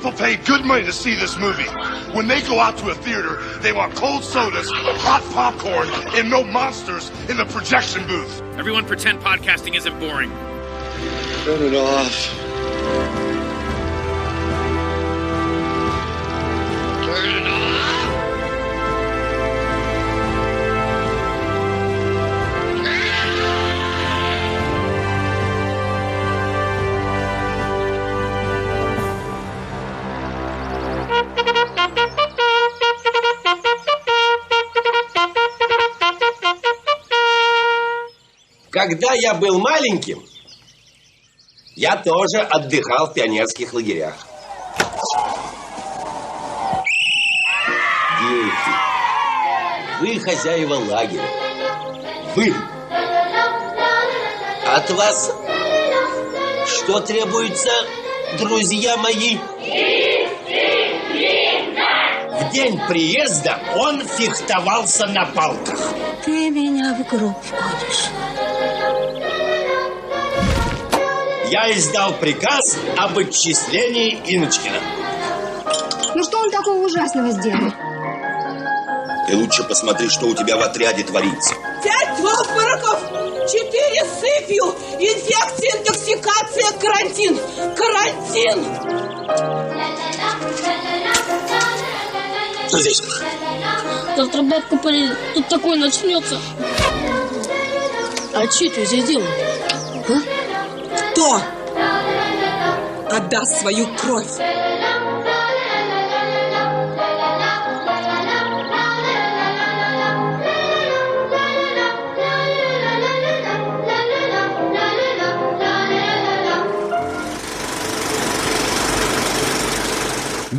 People pay good money to see this movie. When they go out to a theater, they want cold sodas, hot popcorn, and no monsters in the projection booth. Everyone pretend podcasting isn't boring. Turn it off. Turn it off. Когда я был маленьким, я тоже отдыхал в пионерских лагерях. Дети, вы хозяева лагеря. Вы. От вас что требуется, друзья мои? В день приезда он фехтовался на палках. Ты меня в гроб входишь. Я издал приказ об отчислении Иночкина. Ну что он такого ужасного сделал? Ты лучше посмотри, что у тебя в отряде творится. 5 обмороков, 4 сыпью, инфекция, интоксикация, карантин. Карантин! Что здесь? Завтра бабка полезет, тут такое начнется. А что ты здесь делаешь? А? Кто отдаст свою кровь?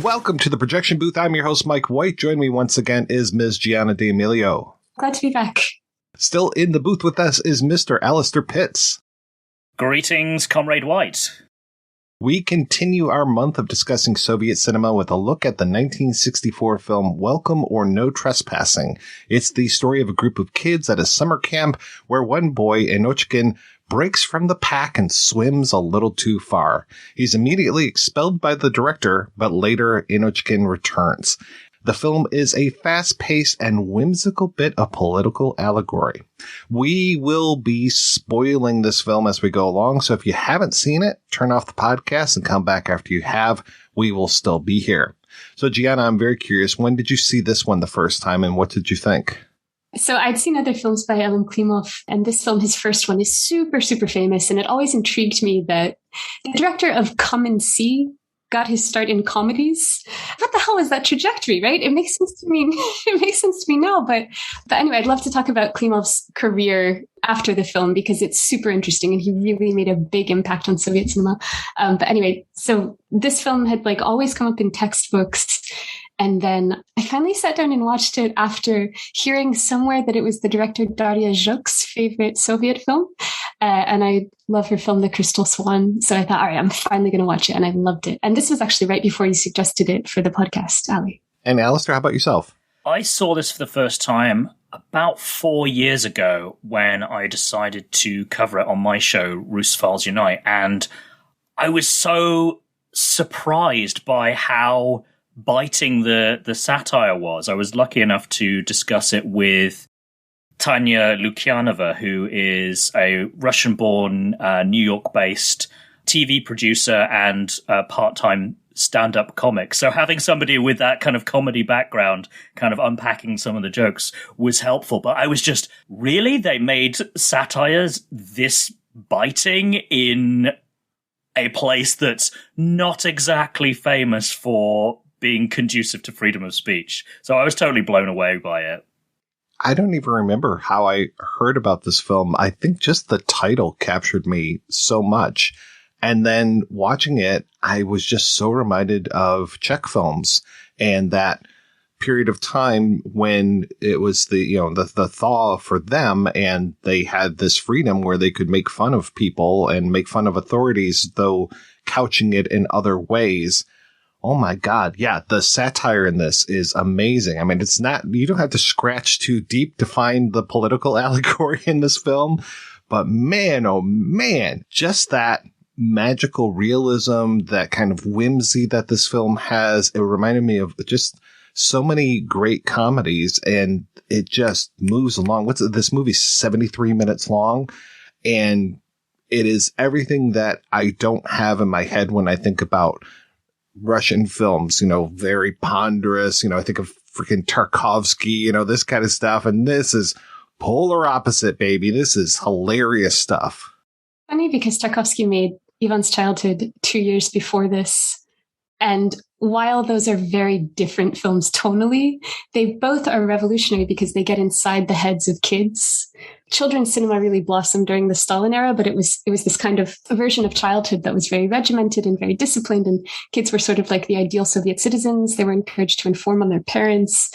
Welcome to the projection booth. I'm your host, Mike White. Join me once again is Ms. Gianna D'Amelio. Glad to be back. Still in the booth with us is Mr. Alistair Pitts. Greetings, Comrade White. We continue our month of discussing Soviet cinema with a look at the 1964 film Welcome or No Trespassing. It's the story of a group of kids at a summer camp where one boy, Inockin, breaks from the pack and swims a little too far. He's immediately expelled by the director, but later Inockin returns. The film is a fast-paced and whimsical bit of political allegory. We will be spoiling this film as we go along, so if you haven't seen it, turn off the podcast and come back after you have. We will still be here. So, Gianna, I'm very curious. When did you see this one the first time, and what did you think? So I'd seen other films by Elem Klimov, and this film, his first one, is super, super famous, and it always intrigued me that the director of Come and See got his start in comedies. What the hell is that trajectory, right? It makes sense to me. It makes sense to me now. But anyway, I'd love to talk about Klimov's career after the film because it's super interesting and he really made a big impact on Soviet cinema. But anyway, so this film had always come up in textbooks. And then I finally sat down and watched it after hearing somewhere that it was the director Daria Zhuk's favorite Soviet film. And I love her film, The Crystal Swan. So I thought, all right, I'm finally going to watch it. And I loved it. And this was actually right before you suggested it for the podcast, Ali. And Alistair, how about yourself? I saw this for the first time about 4 years ago when I decided to cover it on my show, Russophiles Unite. And I was so surprised by how biting the satire was. I was lucky enough to discuss it with Tanya Lukyanova, who is a Russian-born, New York-based TV producer and part-time stand-up comic. So having somebody with that kind of comedy background kind of unpacking some of the jokes was helpful. But I was just, really? They made satires this biting in a place that's not exactly famous for being conducive to freedom of speech. So I was totally blown away by it. I don't even remember how I heard about this film. I think just the title captured me so much. And then watching it, I was just so reminded of Czech films and that period of time when it was the thaw for them and they had this freedom where they could make fun of people and make fun of authorities, though couching it in other ways. Oh my God. Yeah. The satire in this is amazing. I mean, it's not, you don't have to scratch too deep to find the political allegory in this film, but man, oh man, just that magical realism, that kind of whimsy that this film has. It reminded me of just so many great comedies, and it just moves along. This movie's 73 minutes long, and it is everything that I don't have in my head when I think about Russian films, very ponderous. I think of freaking Tarkovsky, this kind of stuff. And this is polar opposite, baby. This is hilarious stuff. Funny because Tarkovsky made Ivan's Childhood 2 years before this. And while those are very different films tonally, they both are revolutionary because they get inside the heads of kids. Children's cinema really blossomed during the Stalin era, but it was this kind of version of childhood that was very regimented and very disciplined. And kids were sort of like the ideal Soviet citizens. They were encouraged to inform on their parents.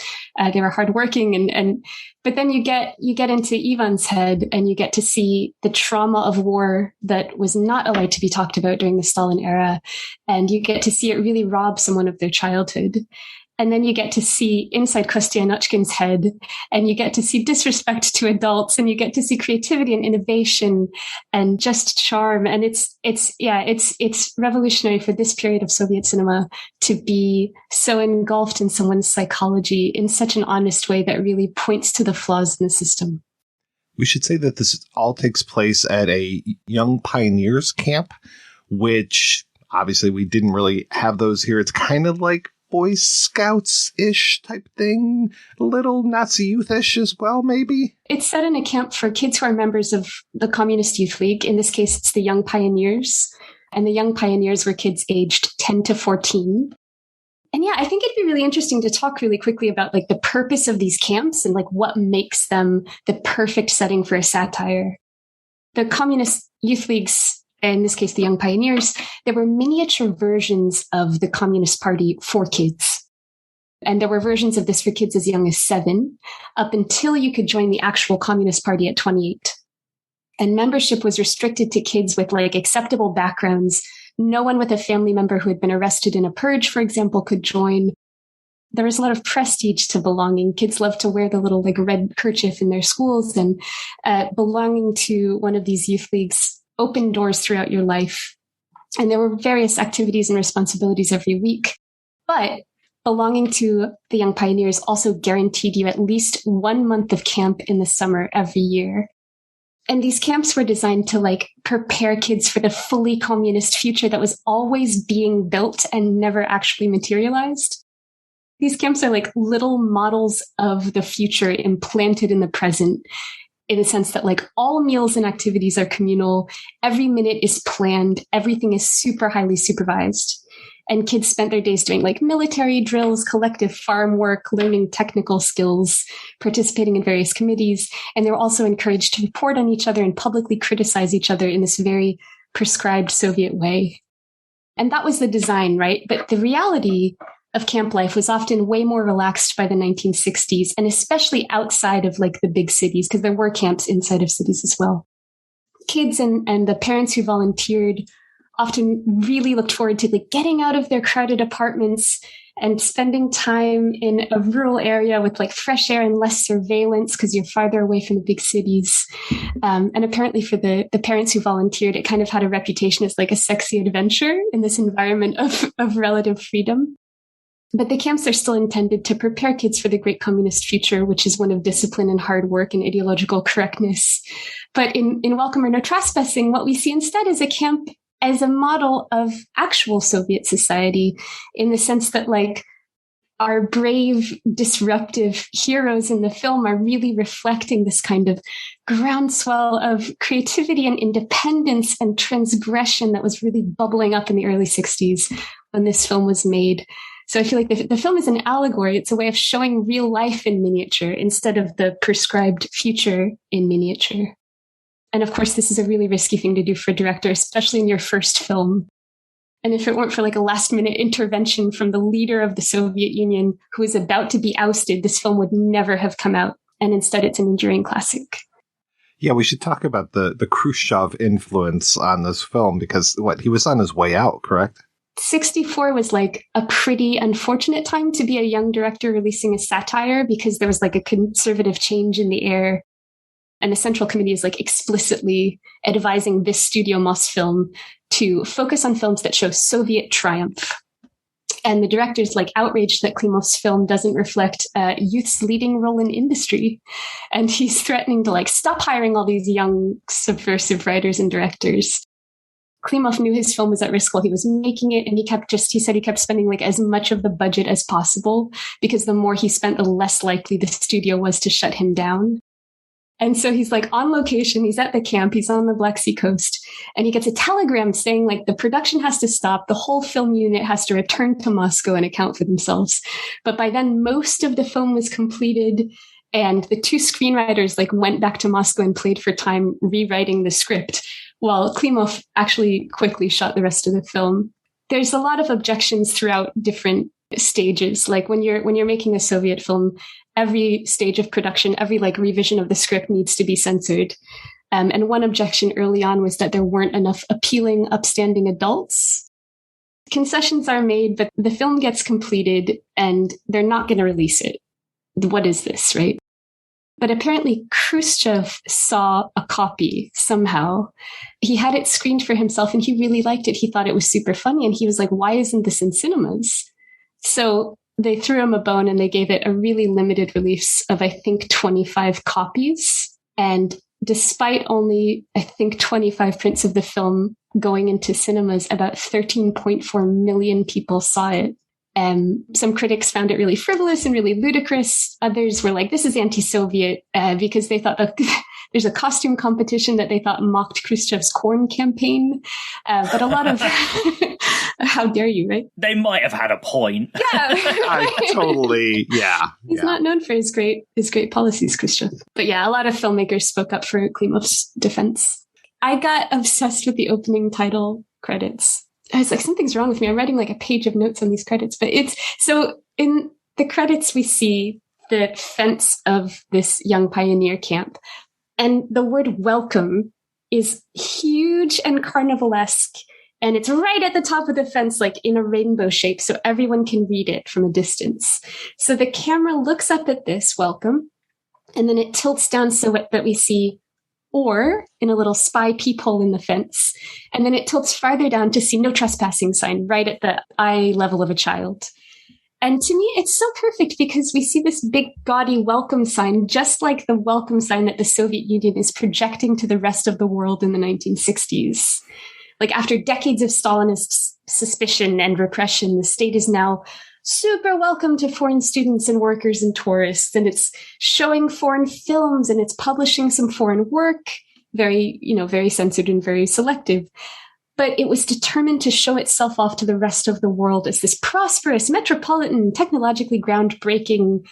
They were hardworking. But then you get into Ivan's head and you get to see the trauma of war that was not allowed to be talked about during the Stalin era. And you get to see it really rob someone of their childhood. And then you get to see inside Kostja Inockin's head, and you get to see disrespect to adults, and you get to see creativity and innovation and just charm. And it's revolutionary for this period of Soviet cinema to be so engulfed in someone's psychology in such an honest way that really points to the flaws in the system. We should say that this all takes place at a Young Pioneers camp, which obviously we didn't really have those here. It's kind of like Boy Scouts-ish type thing, a little Nazi youth-ish as well, maybe? It's set in a camp for kids who are members of the Communist Youth League. In this case, it's the Young Pioneers. And the Young Pioneers were kids aged 10 to 14. And I think it'd be really interesting to talk really quickly about like the purpose of these camps and like what makes them the perfect setting for a satire. The Communist Youth Leagues, in this case, the Young Pioneers, there were miniature versions of the Communist Party for kids. And there were versions of this for kids as young as 7, up until you could join the actual Communist Party at 28. And membership was restricted to kids with like acceptable backgrounds. No one with a family member who had been arrested in a purge, for example, could join. There was a lot of prestige to belonging. Kids loved to wear the little like red kerchief in their schools, and belonging to one of these youth leagues open doors throughout your life. And there were various activities and responsibilities every week. But belonging to the Young Pioneers also guaranteed you at least 1 month of camp in the summer every year. And these camps were designed to like prepare kids for the fully communist future that was always being built and never actually materialized. These camps are like little models of the future implanted in the present, in the sense that like all meals and activities are communal. Every minute is planned. Everything is super highly supervised. And kids spent their days doing like military drills, collective farm work, learning technical skills, participating in various committees. And they were also encouraged to report on each other and publicly criticize each other in this very prescribed Soviet way. And that was the design, right? But the reality of camp life was often way more relaxed by the 1960s, and especially outside of like the big cities, because there were camps inside of cities as well. Kids and the parents who volunteered often really looked forward to like getting out of their crowded apartments and spending time in a rural area with like fresh air and less surveillance because you're farther away from the big cities. And apparently for the parents who volunteered, it kind of had a reputation as like a sexy adventure in this environment of relative freedom. But the camps are still intended to prepare kids for the great communist future, which is one of discipline and hard work and ideological correctness. But in Welcome or No Trespassing, what we see instead is a camp as a model of actual Soviet society, in the sense that like our brave, disruptive heroes in the film are really reflecting this kind of groundswell of creativity and independence and transgression that was really bubbling up in the early 60s when this film was made. So I feel like the film is an allegory. It's a way of showing real life in miniature instead of the prescribed future in miniature. And of course, this is a really risky thing to do for a director, especially in your first film. And if it weren't for like a last minute intervention from the leader of the Soviet Union who is about to be ousted, this film would never have come out. And instead, it's an enduring classic. Yeah, we should talk about the Khrushchev influence on this film, because he was on his way out, correct? 64 was like a pretty unfortunate time to be a young director releasing a satire, because there was like a conservative change in the air. And the Central Committee is like explicitly advising this Studio Moss film to focus on films that show Soviet triumph. And the director's like outraged that Klimov's film doesn't reflect youth's leading role in industry. And he's threatening to like stop hiring all these young subversive writers and directors. Klimov knew his film was at risk while he was making it. And he said he kept spending like as much of the budget as possible, because the more he spent, the less likely the studio was to shut him down. And so he's like on location, he's at the camp, he's on the Black Sea coast, and he gets a telegram saying like the production has to stop, the whole film unit has to return to Moscow and account for themselves. But by then, most of the film was completed, and the two screenwriters like went back to Moscow and played for time rewriting the script, while Klimov actually quickly shot the rest of the film. There's a lot of objections throughout different stages. Like when you're making a Soviet film, every stage of production, every like revision of the script needs to be censored. And one objection early on was that there weren't enough appealing, upstanding adults. Concessions are made, but the film gets completed and they're not going to release it. What is this, right? But apparently Khrushchev saw a copy somehow. He had it screened for himself and he really liked it. He thought it was super funny. And he was like, why isn't this in cinemas? So they threw him a bone and they gave it a really limited release of, I think, 25 copies. And despite only, I think, 25 prints of the film going into cinemas, about 13.4 million people saw it. Some critics found it really frivolous and really ludicrous. Others were like, this is anti-Soviet, because they thought that there's a costume competition that they thought mocked Khrushchev's corn campaign. But a lot of, how dare you, right? They might have had a point. Yeah. Yeah. He's not known for his great policies, Khrushchev. But yeah, a lot of filmmakers spoke up for Klimov's defense. I got obsessed with the opening title credits. I was like, something's wrong with me. I'm writing like a page of notes on these credits. But so in the credits, we see the fence of this young pioneer camp. And the word welcome is huge and carnivalesque. And it's right at the top of the fence, like in a rainbow shape, so everyone can read it from a distance. So the camera looks up at this welcome, and then it tilts down so that we see or in a little spy peephole in the fence. And then it tilts farther down to see no trespassing sign right at the eye level of a child. And to me, it's so perfect because we see this big gaudy welcome sign, just like the welcome sign that the Soviet Union is projecting to the rest of the world in the 1960s. Like after decades of Stalinist suspicion and repression, the state is now super welcome to foreign students and workers and tourists. And it's showing foreign films and it's publishing some foreign work, very censored and very selective. But it was determined to show itself off to the rest of the world as this prosperous, metropolitan, technologically groundbreaking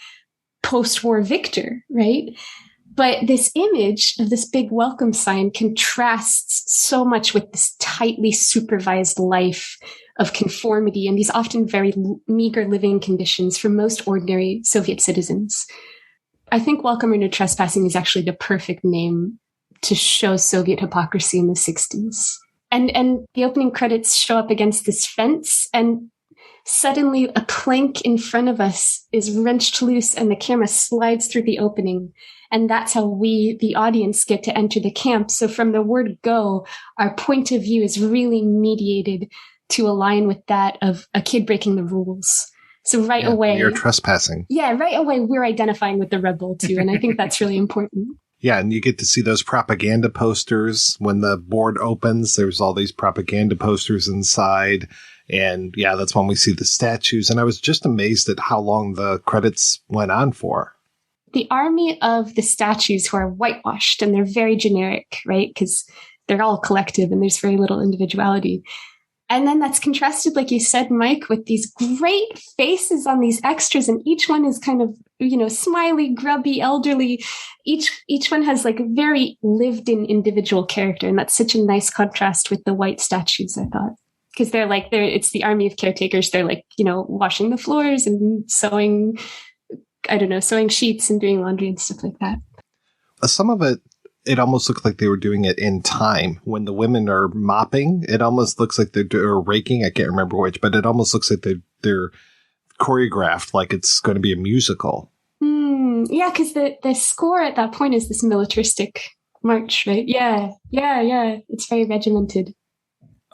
post-war victor, right? But this image of this big welcome sign contrasts so much with this tightly supervised life of conformity and these often very meager living conditions for most ordinary Soviet citizens. I think Welcome or No Trespassing is actually the perfect name to show Soviet hypocrisy in the 60s. And the opening credits show up against this fence, and suddenly a plank in front of us is wrenched loose and the camera slides through the opening. And that's how we, the audience, get to enter the camp. So from the word go, our point of view is really mediated to align with that of a kid breaking the rules. So right away, you're trespassing. Yeah, right away, we're identifying with the rebel too. And I think that's really important. Yeah, and you get to see those propaganda posters. When the board opens, there's all these propaganda posters inside. And yeah, that's when we see the statues. And I was just amazed at how long the credits went on for. The army of the statues who are whitewashed, and they're very generic, right? Because they're all collective and there's very little individuality. And then that's contrasted, like you said, Mike, with these great faces on these extras. And each one is kind of, smiley, grubby, elderly. Each one has like a very lived in individual character. And that's such a nice contrast with the white statues, I thought. Because it's the army of caretakers. They're like, washing the floors and sewing sheets and doing laundry and stuff like that. Some of it almost looked like they were doing it in time. When the women are mopping, it almost looks like they're raking. I can't remember which, but it almost looks like they're choreographed like it's going to be a musical. Yeah, because the score at that point is this militaristic march, right? Yeah. It's very regimented.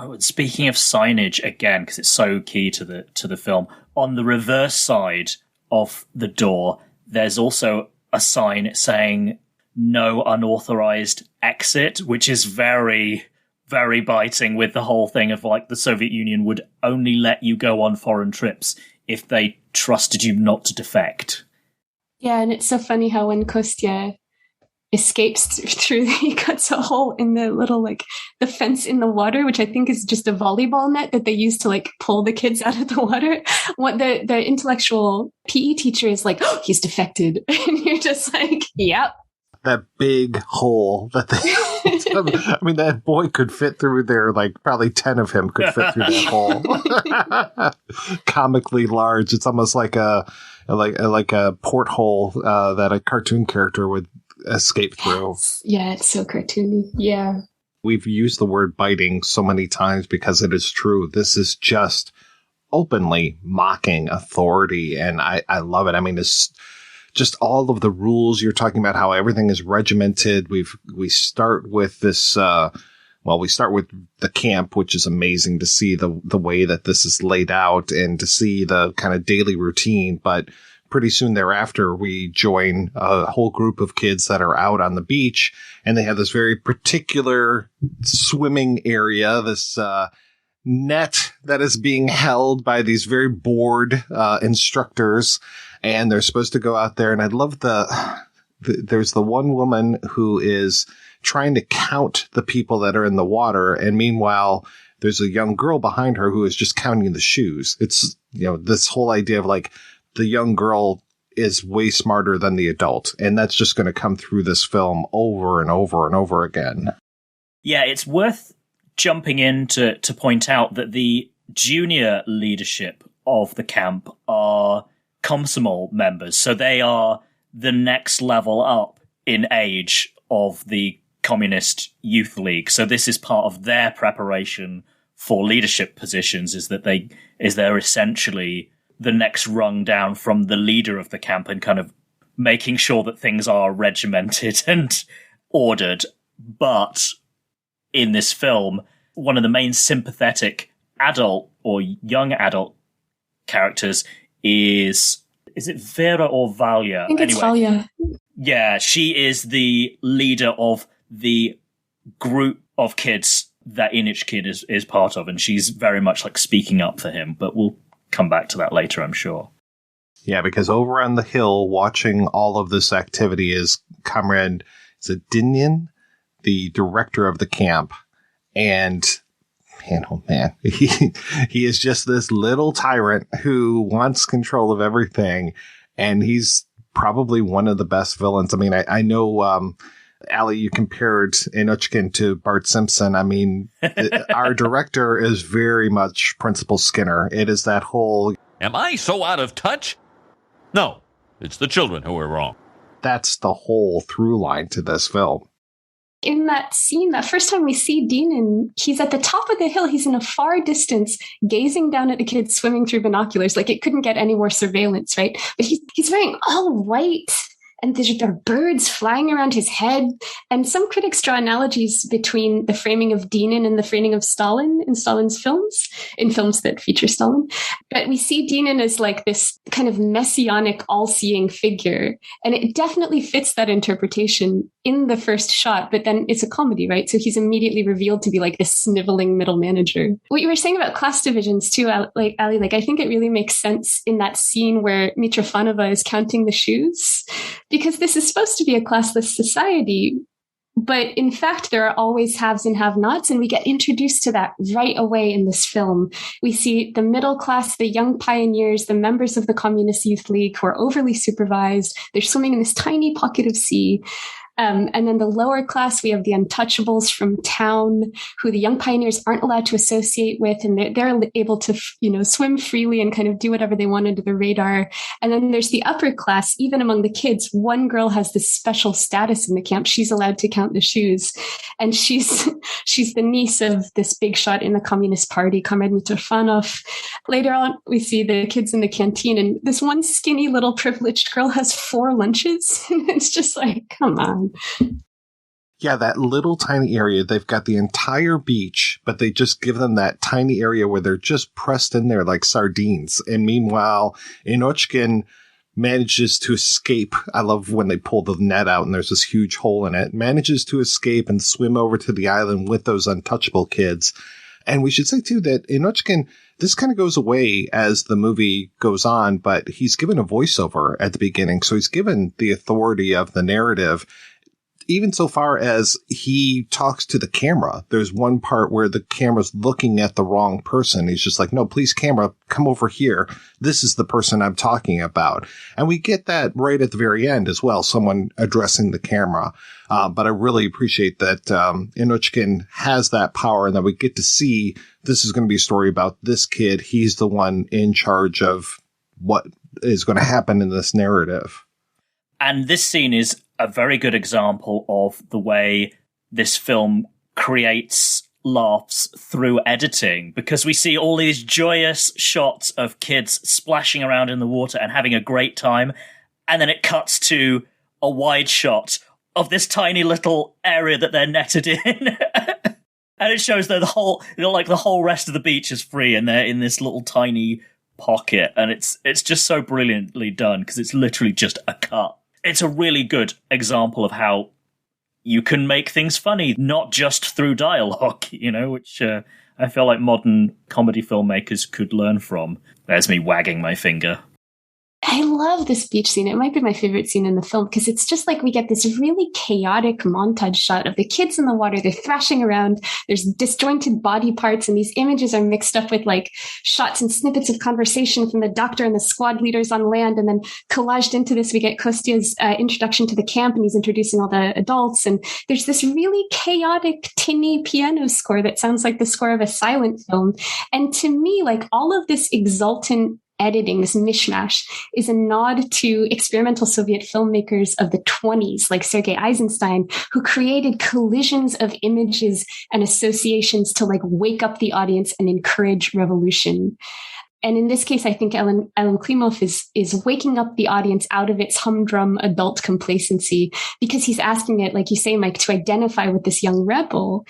Oh, speaking of signage again, because it's so key to the film, on the reverse side of the door, there's also a sign saying no unauthorized exit, which is very, very biting with the whole thing of like the Soviet Union would only let you go on foreign trips if they trusted you not to defect. Yeah, and it's so funny how when Kostya escapes through, he cuts a hole in the little, like, the fence in the water, which I think is just a volleyball net that they use to, like, pull the kids out of the water. What the intellectual PE teacher is like, oh, he's defected. And you're just like, yep. That big hole that I mean, that boy could fit through there, like probably 10 of him could fit through that hole. Comically large. It's almost like a porthole that a cartoon character would escape through. Yeah, it's so cartoony. Yeah. We've used the word biting so many times because it is true. This is just openly mocking authority, and I love it. I mean, it's just all of the rules you're talking about, how everything is regimented. We start with this, we start with the camp, which is amazing to see the way that this is laid out and to see the kind of daily routine. But pretty soon thereafter, we join a whole group of kids that are out on the beach, and they have this very particular swimming area, this net that is being held by these very bored instructors, and they're supposed to go out there. And I love there's the one woman who is trying to count the people that are in the water, and meanwhile, there's a young girl behind her who is just counting the shoes. It's, this whole idea of like, the young girl is way smarter than the adult. And that's just going to come through this film over and over and over again. Yeah, it's worth jumping in to point out that the junior leadership of the camp are Komsomol members. So they are the next level up in age of the Communist Youth League. So this is part of their preparation for leadership positions, is that they're essentially the next rung down from the leader of the camp and kind of making sure that things are regimented and ordered. But in this film, one of the main sympathetic adult or young adult characters is it Vera or Valia? I think it's Valia. Yeah, she is the leader of the group of kids that Inockin is part of, and she's very much like speaking up for him, but we'll come back to that later, I'm sure. Yeah, because over on the hill, watching all of this activity is Comrade Dynin, the director of the camp. And man, oh man, he is just this little tyrant who wants control of everything. And he's probably one of the best villains. I mean, I know, Ali, you compared Inockin to Bart Simpson. I mean, our director is very much Principal Skinner. It is that whole... Am I so out of touch? No, it's the children who are wrong. That's the whole through line to this film. In that scene, that first time we see Dynin, he's at the top of the hill. He's in a far distance, gazing down at the kids swimming through binoculars. Like, it couldn't get any more surveillance, right? But he's wearing all white. And there are birds flying around his head. And some critics draw analogies between the framing of Dynin and the framing of Stalin in Stalin's films, in films that feature Stalin. But we see Dynin as like this kind of messianic, all-seeing figure. And it definitely fits that interpretation in the first shot. But then it's a comedy, right? So he's immediately revealed to be like this sniveling middle manager. What you were saying about class divisions too, Ali, like I think it really makes sense in that scene where Mitrofanova is counting the shoes. Because this is supposed to be a classless society, but in fact, there are always haves and have-nots, and we get introduced to that right away in this film. We see the middle class, the young pioneers, the members of the Communist Youth League who are overly supervised. They're swimming in this tiny pocket of sea. And then the lower class, we have the untouchables from town who the young pioneers aren't allowed to associate with. And they're able to, swim freely and kind of do whatever they want under the radar. And then there's the upper class, even among the kids. One girl has this special status in the camp. She's allowed to count the shoes. And she's the niece of this big shot in the Communist Party, Comrade Mitrofanov. Later on, we see the kids in the canteen, and this one skinny little privileged girl has 4 lunches. And it's just like, come on. Yeah, that little tiny area. They've got the entire beach, but they just give them that tiny area where they're just pressed in there like sardines. And meanwhile, Inockin manages to escape. I love when they pull the net out and there's this huge hole in it. Manages to escape and swim over to the island with those untouchable kids. And we should say, too, that Inockin, this kind of goes away as the movie goes on, but he's given a voiceover at the beginning. So he's given the authority of the narrative, even so far as he talks to the camera. There's one part where the camera's looking at the wrong person. He's just like, no, please, camera, come over here. This is the person I'm talking about. And we get that right at the very end as well, someone addressing the camera. But I really appreciate that Inockin has that power and that we get to see this is going to be a story about this kid. He's the one in charge of what is going to happen in this narrative. And this scene is a very good example of the way this film creates laughs through editing, because we see all these joyous shots of kids splashing around in the water and having a great time. And then it cuts to a wide shot of this tiny little area that they're netted in. And it shows that the whole rest of the beach is free and they're in this little tiny pocket. And it's just so brilliantly done because it's literally just a cut. It's a really good example of how you can make things funny, not just through dialogue, which I feel like modern comedy filmmakers could learn from. There's me wagging my finger. I love this beach scene. It might be my favorite scene in the film because it's just like we get this really chaotic montage shot of the kids in the water. They're thrashing around. There's disjointed body parts, and these images are mixed up with like shots and snippets of conversation from the doctor and the squad leaders on land. And then collaged into this, we get Kostya's introduction to the camp, and he's introducing all the adults. And there's this really chaotic, tinny piano score that sounds like the score of a silent film. And to me, like all of this exultant editing, this mishmash, is a nod to experimental Soviet filmmakers of the 1920s, like Sergei Eisenstein, who created collisions of images and associations to like wake up the audience and encourage revolution. And in this case, I think Elem Klimov is waking up the audience out of its humdrum adult complacency because he's asking it, like you say, Mike, to identify with this young rebel.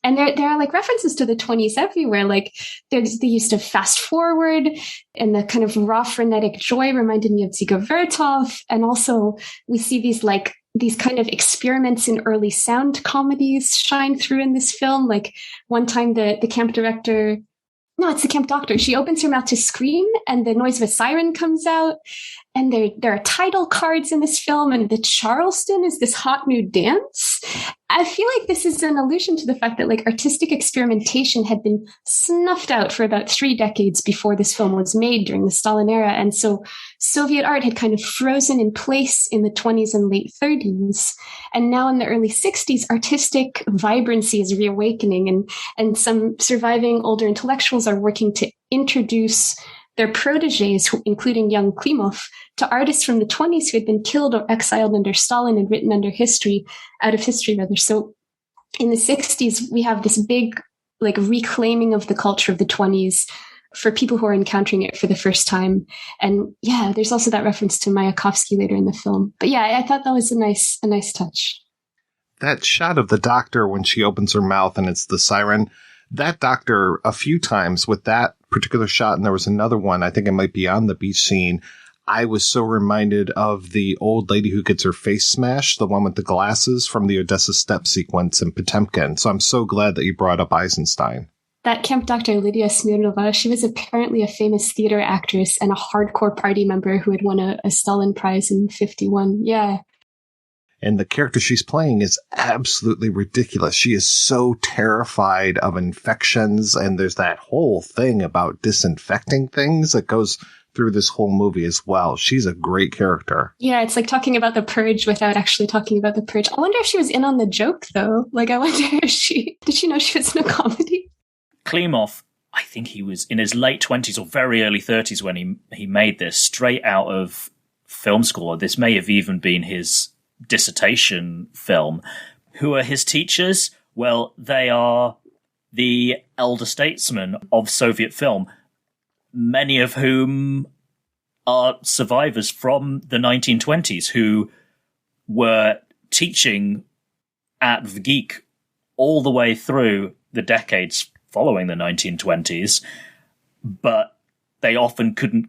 And there are like references to the 1920s everywhere. Like there's the use of fast forward and the kind of raw frenetic joy reminded me of Dziga Vertov. And also we see these kind of experiments in early sound comedies shine through in this film. Like one time the camp director, no, it's the camp doctor. She opens her mouth to scream and the noise of a siren comes out. And there are title cards in this film, and the Charleston is this hot new dance. I feel like this is an allusion to the fact that like artistic experimentation had been snuffed out for about 3 decades before this film was made during the Stalin era. And so Soviet art had kind of frozen in place in the 1920s and late 1930s. And now in the early 1960s, artistic vibrancy is reawakening, and some surviving older intellectuals are working to introduce their proteges, including young Klimov, to artists from the 1920s who had been killed or exiled under Stalin and written out of history. So in the 1960s, we have this big like reclaiming of the culture of the 1920s for people who are encountering it for the first time. And yeah, there's also that reference to Mayakovsky later in the film. But yeah, I thought that was a nice touch. That shot of the doctor when she opens her mouth and it's the siren, that doctor a few times with that particular shot, and there was another one, I think it might be on the beach scene, I was so reminded of the old lady who gets her face smashed, the one with the glasses from the Odessa Steppe sequence in Potemkin. So I'm so glad that you brought up Eisenstein. That camp doctor, Lydia Smirnova, she was apparently a famous theater actress and a hardcore party member who had won a Stalin Prize in 1951. Yeah. And the character she's playing is absolutely ridiculous. She is so terrified of infections, and there's that whole thing about disinfecting things that goes through this whole movie as well. She's a great character. Yeah, it's like talking about the purge without actually talking about the purge. I wonder if she was in on the joke, though. Like, I wonder if did she know she was in a comedy? Klimov, I think he was in his late 20s or very early 30s when he made this, straight out of film school. Or this may have even been his dissertation film. Who are his teachers? Well, they are the elder statesmen of Soviet film, many of whom are survivors from the 1920s who were teaching at VGeek all the way through the decades following the 1920s, but they often couldn't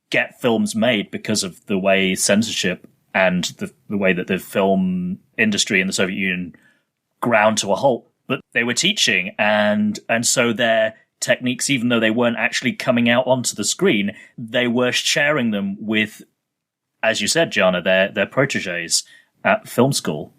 get films made because of the way censorship and the way that the film industry in the Soviet Union ground to a halt. But they were teaching, and so their techniques, even though they weren't actually coming out onto the screen, they were sharing them with, as you said, Gianna, their protégés at film school.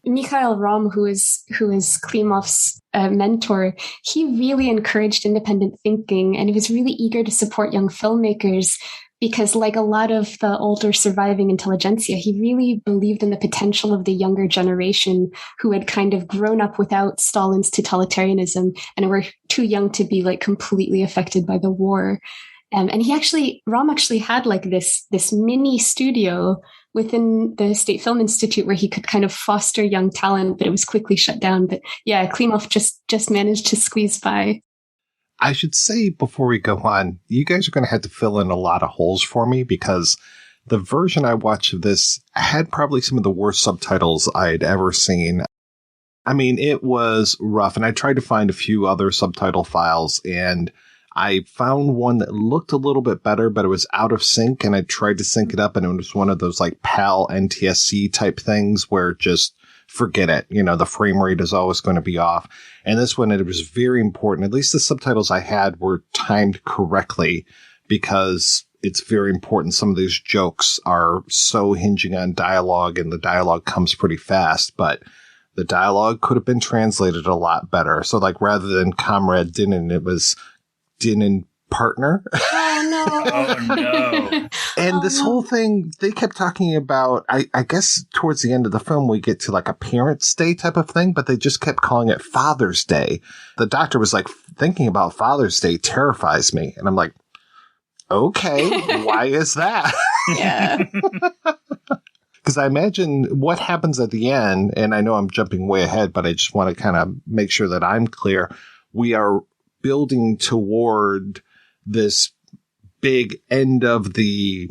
Mikhail Rom, who is Klimov's mentor, he really encouraged independent thinking, and he was really eager to support young filmmakers because, like a lot of the older surviving intelligentsia, he really believed in the potential of the younger generation who had kind of grown up without Stalin's totalitarianism and were too young to be like completely affected by the war. And Rom actually had like this mini studio within the State Film Institute where he could kind of foster young talent, but it was quickly shut down. But yeah, Klimov just managed to squeeze by. I should say before we go on, you guys are going to have to fill in a lot of holes for me because the version I watched of this had probably some of the worst subtitles I'd ever seen. I mean, it was rough, and I tried to find a few other subtitle files, and I found one that looked a little bit better, but it was out of sync, and I tried to sync it up, and it was one of those like PAL NTSC type things where just forget it. You know, the frame rate is always going to be off. And this one, it was very important. At least the subtitles I had were timed correctly because it's very important. Some of these jokes are so hinging on dialogue, and the dialogue comes pretty fast, but the dialogue could have been translated a lot better. So like rather than Comrade Dynin, it was Dynin partner. Oh, no. Oh, no. And this whole thing, they kept talking about, I guess towards the end of the film, we get to like a Parents' Day type of thing, but they just kept calling it Father's Day. The doctor was like, thinking about Father's Day terrifies me. And I'm like, okay, why is that? Yeah. Because I imagine what happens at the end, and I know I'm jumping way ahead, but I just want to kind of make sure that I'm clear. We are building toward this big end of the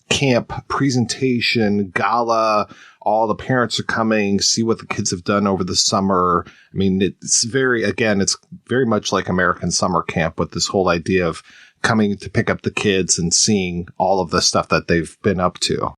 camp presentation, gala. All the parents are coming, see what the kids have done over the summer. I mean, it's very much like American summer camp with this whole idea of coming to pick up the kids and seeing all of the stuff that they've been up to.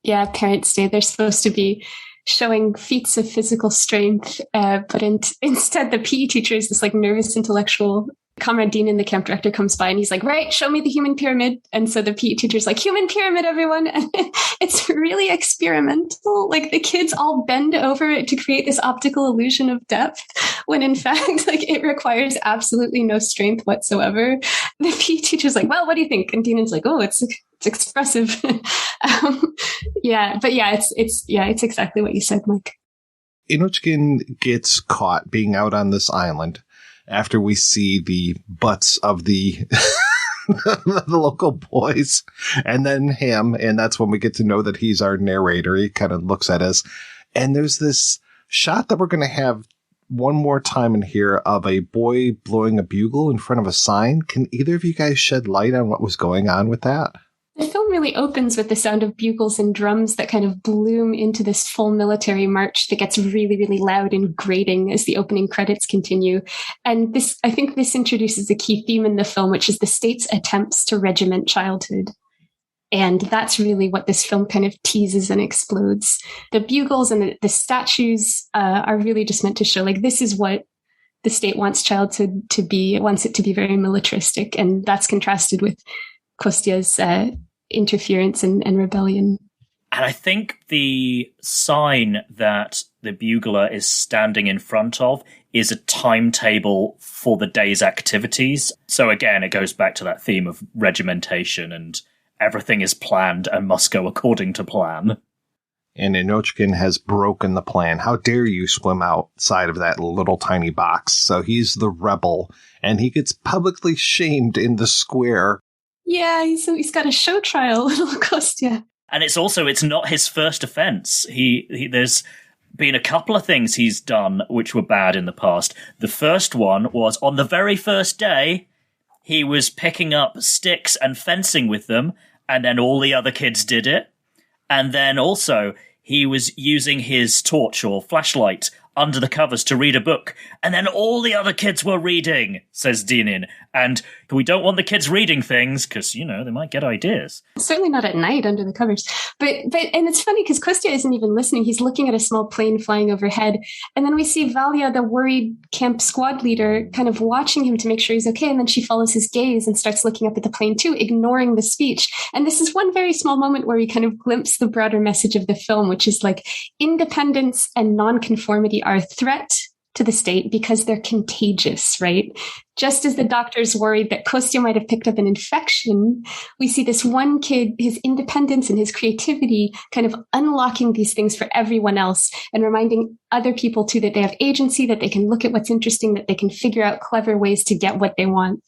Yeah, Parents' Day, they're supposed to be showing feats of physical strength, but instead the PE teacher is this like nervous intellectual. Comrade Dynin, the camp director, comes by and he's like, right, show me the human pyramid. And so the PE teacher's like, human pyramid, everyone. And it's really experimental. Like the kids all bend over it to create this optical illusion of depth, when in fact, like it requires absolutely no strength whatsoever. The PE teacher's like, well, what do you think? And Dynin's like, oh, it's expressive. It's exactly what you said, Mike. Inockin gets caught being out on this island after we see the butts of the the local boys and then him. And that's when we get to know that he's our narrator. He kind of looks at us. And there's this shot that we're going to have one more time in here of a boy blowing a bugle in front of a sign. Can either of you guys shed light on what was going on with that? The film really opens with the sound of bugles and drums that kind of bloom into this full military march that gets really, really loud and grating as the opening credits continue. And I think this introduces a key theme in the film, which is the state's attempts to regiment childhood. And that's really what this film kind of teases and explodes. The bugles and the statues are really just meant to show, like, this is what the state wants childhood to be. It wants it to be very militaristic. And that's contrasted with Kostya's interference and rebellion. And I think the sign that the bugler is standing in front of is a timetable for the day's activities. So again, it goes back to that theme of regimentation and everything is planned and must go according to plan. And Inockin has broken the plan. How dare you swim outside of that little tiny box? So he's the rebel, and he gets publicly shamed in the square. Yeah, he's got a show trial, little Kostya. And it's not his first offense. There's been a couple of things he's done which were bad in the past. The first one was on the very first day, he was picking up sticks and fencing with them, and then all the other kids did it. And then also, he was using his torch or flashlight under the covers to read a book, and then all the other kids were reading, says Dynin. And we don't want the kids reading things because, they might get ideas. Certainly not at night under the covers. But and it's funny because Kostya isn't even listening. He's looking at a small plane flying overhead. And then we see Valya, the worried camp squad leader, kind of watching him to make sure he's okay. And then she follows his gaze and starts looking up at the plane too, ignoring the speech. And this is one very small moment where we kind of glimpse the broader message of the film, which is like independence and nonconformity are a threat to the state because they're contagious, right? Just as the doctors worried that Kostya might have picked up an infection, we see this one kid, his independence and his creativity kind of unlocking these things for everyone else and reminding other people too that they have agency, that they can look at what's interesting, that they can figure out clever ways to get what they want.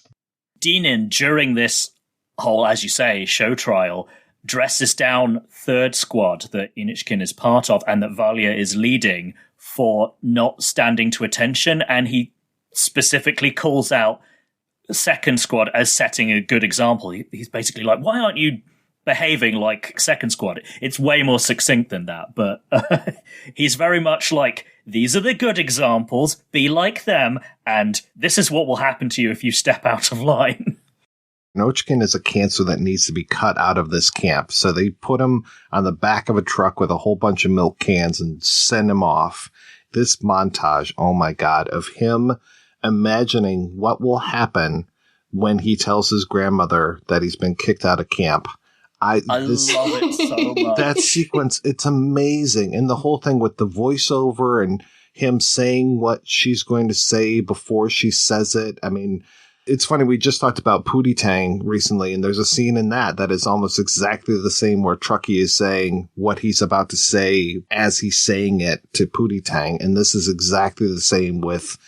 Dynin, during this whole, as you say, show trial, dresses down third squad that Inockin is part of and that Valya is leading for not standing to attention, and he specifically calls out second squad as setting a good example. He's basically like, why aren't you behaving like second squad? It's way more succinct than that, but he's very much like, these are the good examples, be like them, and this is what will happen to you if you step out of line. Inockin is a cancer that needs to be cut out of this camp. So they put him on the back of a truck with a whole bunch of milk cans and send him off. This montage, oh my God, of him imagining what will happen when he tells his grandmother that he's been kicked out of camp. I love it so much. That sequence, it's amazing. And the whole thing with the voiceover and him saying what she's going to say before she says it. I mean, it's funny, we just talked about Pootie Tang recently, and there's a scene in that is almost exactly the same where Truckee is saying what he's about to say as he's saying it to Pootie Tang. And this is exactly the same with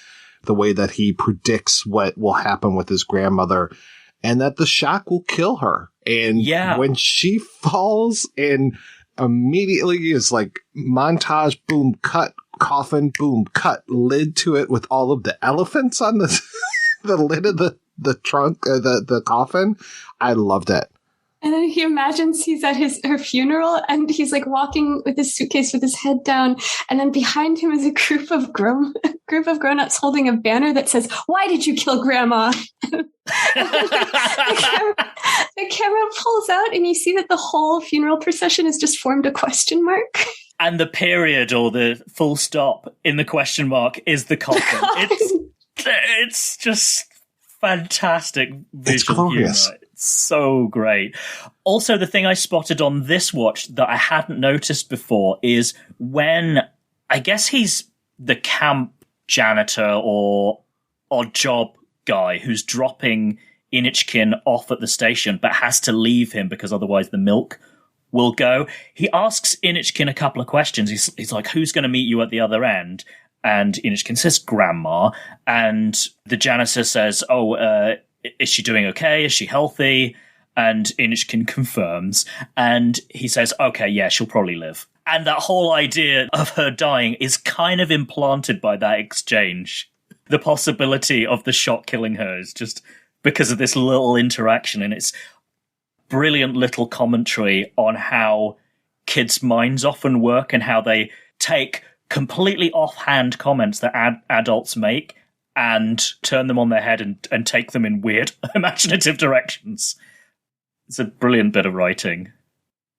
the way that he predicts what will happen with his grandmother and that the shock will kill her. And when she falls and immediately is like montage, boom, cut, coffin, boom, cut, lid to it with all of the elephants on the... the lid of the trunk, the coffin. I loved it. And then he imagines he's at her funeral and he's like walking with his suitcase with his head down. And then behind him is a group of grown-ups holding a banner that says, "Why did you kill Grandma?" the camera pulls out and you see that the whole funeral procession has just formed a question mark. And the period or the full stop in the question mark is the coffin. It's just fantastic visual humor. It's so great. Also, the thing I spotted on this watch that I hadn't noticed before is when, I guess he's the camp janitor or odd job guy who's dropping Inockin off at the station but has to leave him because otherwise the milk will go. He asks Inockin a couple of questions. He's like, who's going to meet you at the other end? And Inockin says, Grandma. And the janitor says, is she doing okay? Is she healthy? And Inockin confirms. And he says, okay, yeah, she'll probably live. And that whole idea of her dying is kind of implanted by that exchange. The possibility of the shot killing her is just because of this little interaction. And it's brilliant little commentary on how kids' minds often work and how they take completely offhand comments that adults make and turn them on their head and take them in weird, imaginative directions. It's a brilliant bit of writing.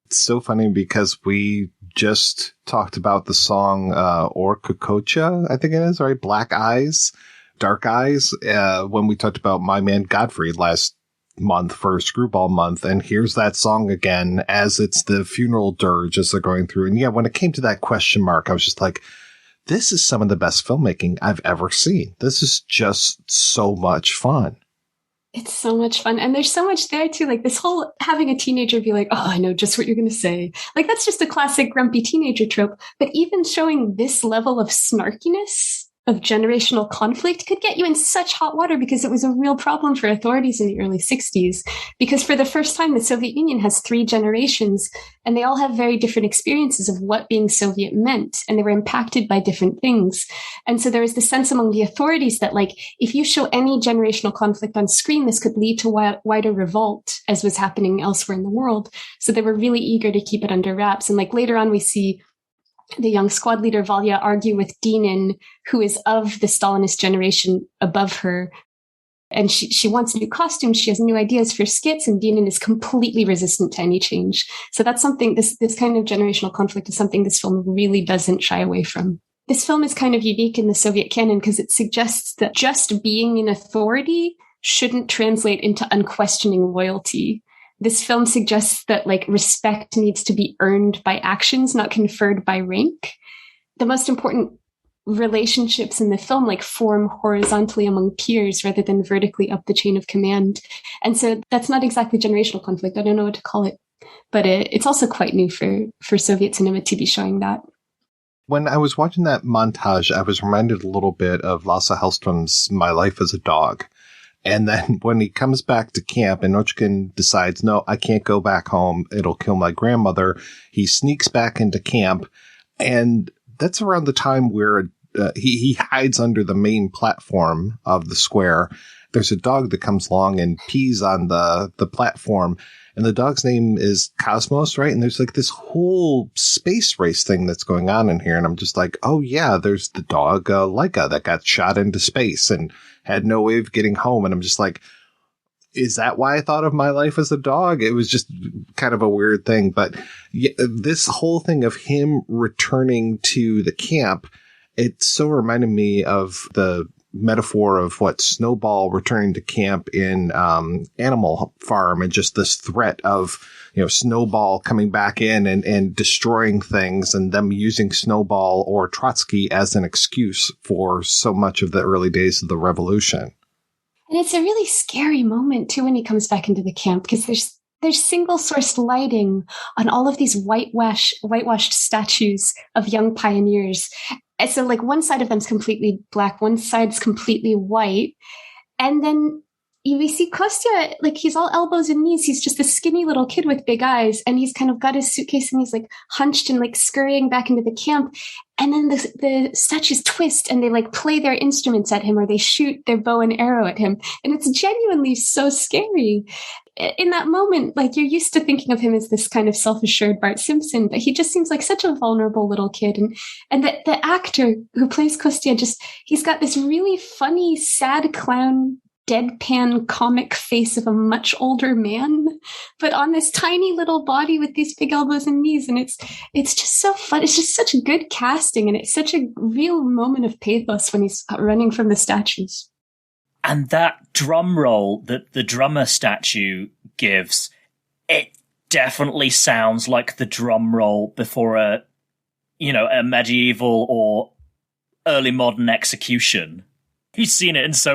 It's so funny because we just talked about the song Orkokocha, I think it is, right? Black Eyes, Dark Eyes, when we talked about My Man Godfrey last month for Screwball Month, and here's that song again as it's the funeral dirge as they're going through. And yeah, when it came to that question mark, I was just like, this is some of the best filmmaking I've ever seen. This is just so much fun. It's so much fun. And there's so much there too. Like this whole having a teenager be like, oh, I know just what you're going to say. Like that's just a classic grumpy teenager trope. But even showing this level of snarkiness of generational conflict could get you in such hot water because it was a real problem for authorities in the early 60s. Because for the first time, the Soviet Union has 3 generations and they all have very different experiences of what being Soviet meant. And they were impacted by different things. And so there was the sense among the authorities that like, if you show any generational conflict on screen, this could lead to wider revolt as was happening elsewhere in the world. So they were really eager to keep it under wraps. And like later on, we see the young squad leader Valya argue with Dynin, who is of the Stalinist generation above her. And she wants new costumes. She has new ideas for skits, and Dynin is completely resistant to any change. So that's something, this kind of generational conflict is something this film really doesn't shy away from. This film is kind of unique in the Soviet canon because it suggests that just being in authority shouldn't translate into unquestioning loyalty. This film suggests that like respect needs to be earned by actions, not conferred by rank. The most important relationships in the film like form horizontally among peers rather than vertically up the chain of command. And so that's not exactly generational conflict. I don't know what to call it, but it's also quite new for Soviet cinema to be showing that. When I was watching that montage, I was reminded a little bit of Lasse Hallström's My Life as a Dog. And then when he comes back to camp, Inockin decides, no, I can't go back home. It'll kill my grandmother. He sneaks back into camp. And that's around the time where he hides under the main platform of the square. There's a dog that comes along and pees on the platform. And the dog's name is Cosmos, right? And there's like this whole space race thing that's going on in here. And I'm just like, oh yeah, there's the dog, Laika, that got shot into space and had no way of getting home. And I'm just like, is that why I thought of My Life as a Dog? It was just kind of a weird thing. But yeah, this whole thing of him returning to the camp, it so reminded me of the metaphor of what Snowball returning to camp in Animal Farm, and just this threat of, Snowball coming back in and destroying things, and them using Snowball or Trotsky as an excuse for so much of the early days of the revolution. And it's a really scary moment too when he comes back into the camp, because there's single sourced lighting on all of these whitewashed statues of young pioneers. And so like one side of them's completely black, one side's completely white. And then we see Kostya, like he's all elbows and knees. He's just a skinny little kid with big eyes. And he's kind of got his suitcase and he's like hunched and like scurrying back into the camp. And then the statues twist and they like play their instruments at him, or they shoot their bow and arrow at him. And it's genuinely so scary. In that moment, like you're used to thinking of him as this kind of self-assured Bart Simpson, but he just seems like such a vulnerable little kid. And the actor who plays Kostya, he's got this really funny, sad clown, deadpan comic face of a much older man, but on this tiny little body with these big elbows and knees. And it's just so fun. It's just such good casting. And it's such a real moment of pathos when he's running from the statues. And that drum roll that the drummer statue gives, it definitely sounds like the drum roll before a medieval or early modern execution. You've seen it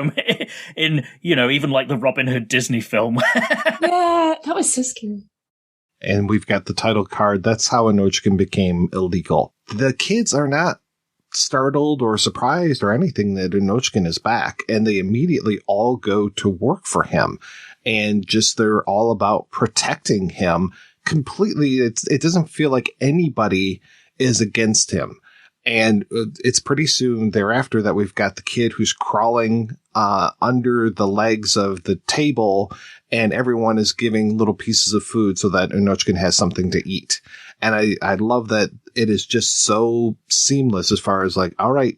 in even like the Robin Hood Disney film. Yeah, that was so scary. And we've got the title card. That's how Inockin became illegal. The kids are not startled or surprised or anything that Inockin is back, and they immediately all go to work for him, and just they're all about protecting him completely. It doesn't feel like anybody is against him. And it's pretty soon thereafter that we've got the kid who's crawling under the legs of the table, and everyone is giving little pieces of food so that Inockin has something to eat. And I love that it is just so seamless as far as like, all right,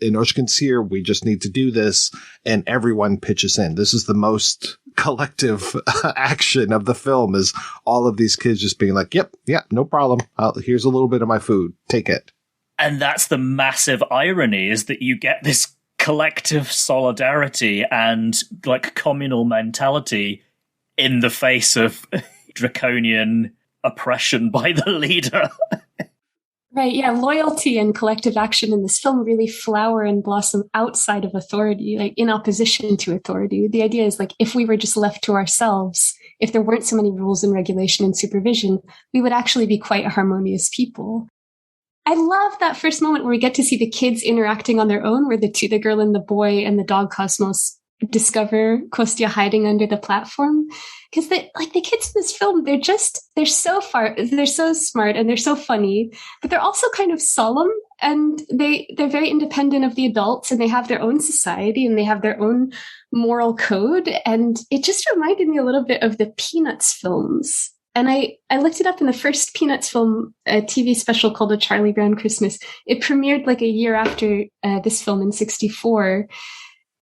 Inockin's here. We just need to do this. And everyone pitches in. This is the most collective action of the film, is all of these kids just being like, yep, yeah, no problem. Here's a little bit of my food. Take it. And that's the massive irony, is that you get this collective solidarity and like communal mentality in the face of draconian oppression by the leader. Right, yeah, loyalty and collective action in this film really flower and blossom outside of authority, like in opposition to authority. The idea is like, if we were just left to ourselves, if there weren't so many rules and regulation and supervision, we would actually be quite a harmonious people. I love that first moment where we get to see the kids interacting on their own, where the girl and the boy and the dog Cosmos discover Kostya hiding under the platform. Because the kids in this film, they're so smart and they're so funny, but they're also kind of solemn, and they're very independent of the adults, and they have their own society and they have their own moral code. And it just reminded me a little bit of the Peanuts films. And I looked it up in the first Peanuts film, a TV special called A Charlie Brown Christmas. It premiered like a year after this film in 1964.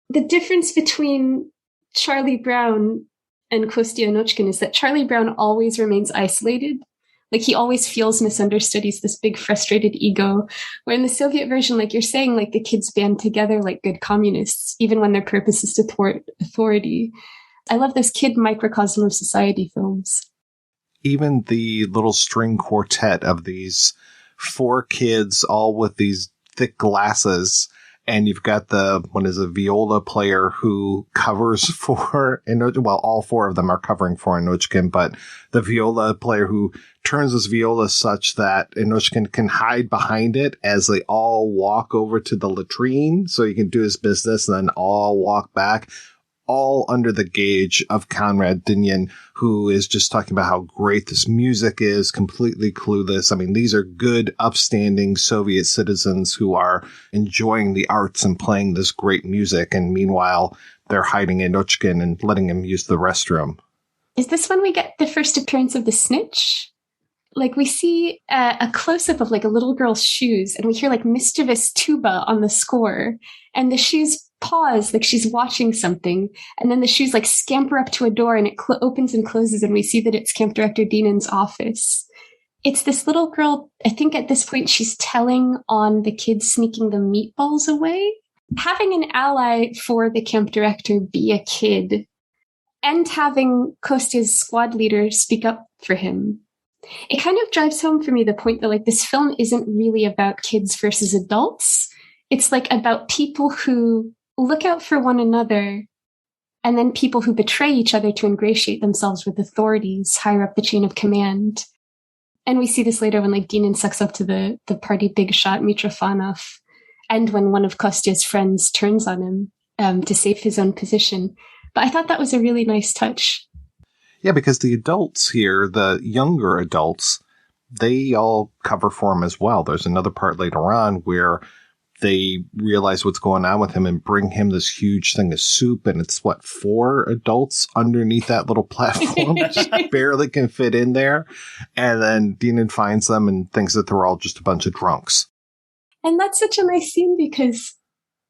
The difference between Charlie Brown and Kostja Inockin is that Charlie Brown always remains isolated. Like he always feels misunderstood. He's this big frustrated ego. Where in the Soviet version, like you're saying, like the kids band together like good communists, even when their purpose is to thwart authority. I love those kid microcosm of society films. Even the little string quartet of these 4 kids, all with these thick glasses, and you've got the viola player who covers for Inockin. Well, all 4 of them are covering for Inockin, but the viola player who turns his viola such that Inockin can hide behind it as they all walk over to the latrine so he can do his business and then all walk back. All under the gauge of Konrad Dynin, who is just talking about how great this music is, completely clueless. I mean, these are good, upstanding Soviet citizens who are enjoying the arts and playing this great music. And meanwhile, they're hiding Inockin and letting him use the restroom. Is this when we get the first appearance of the snitch? Like we see a close-up of like a little girl's shoes, and we hear like mischievous tuba on the score, and the shoes pause like she's watching something, and then the shoes like scamper up to a door, and it opens and closes, and we see that it's Camp Director Dynin's office. It's this little girl. I think at this point she's telling on the kids sneaking the meatballs away. Having an ally for the camp director be a kid, and having Kostya's squad leader speak up for him. It kind of drives home for me the point that like this film isn't really about kids versus adults. It's like about people who look out for one another, and then people who betray each other to ingratiate themselves with authorities higher up the chain of command. And we see this later when like Dynin sucks up to the party big shot Mitrofanov, and when one of Kostya's friends turns on him to save his own position. But I thought that was a really nice touch. Yeah, because the adults here, the younger adults, they all cover for him as well. There's another part later on where they realize what's going on with him and bring him this huge thing of soup. And it's 4 adults underneath that little platform, just barely can fit in there. And then Dynin finds them and thinks that they're all just a bunch of drunks. And that's such a nice scene because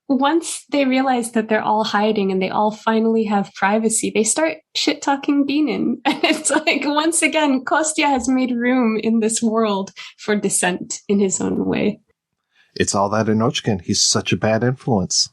once they realize that they're all hiding and they all finally have privacy, they start shit-talking Dynin. And it's like, once again, Kostya has made room in this world for dissent in his own way. It's all that Inockin. He's such a bad influence.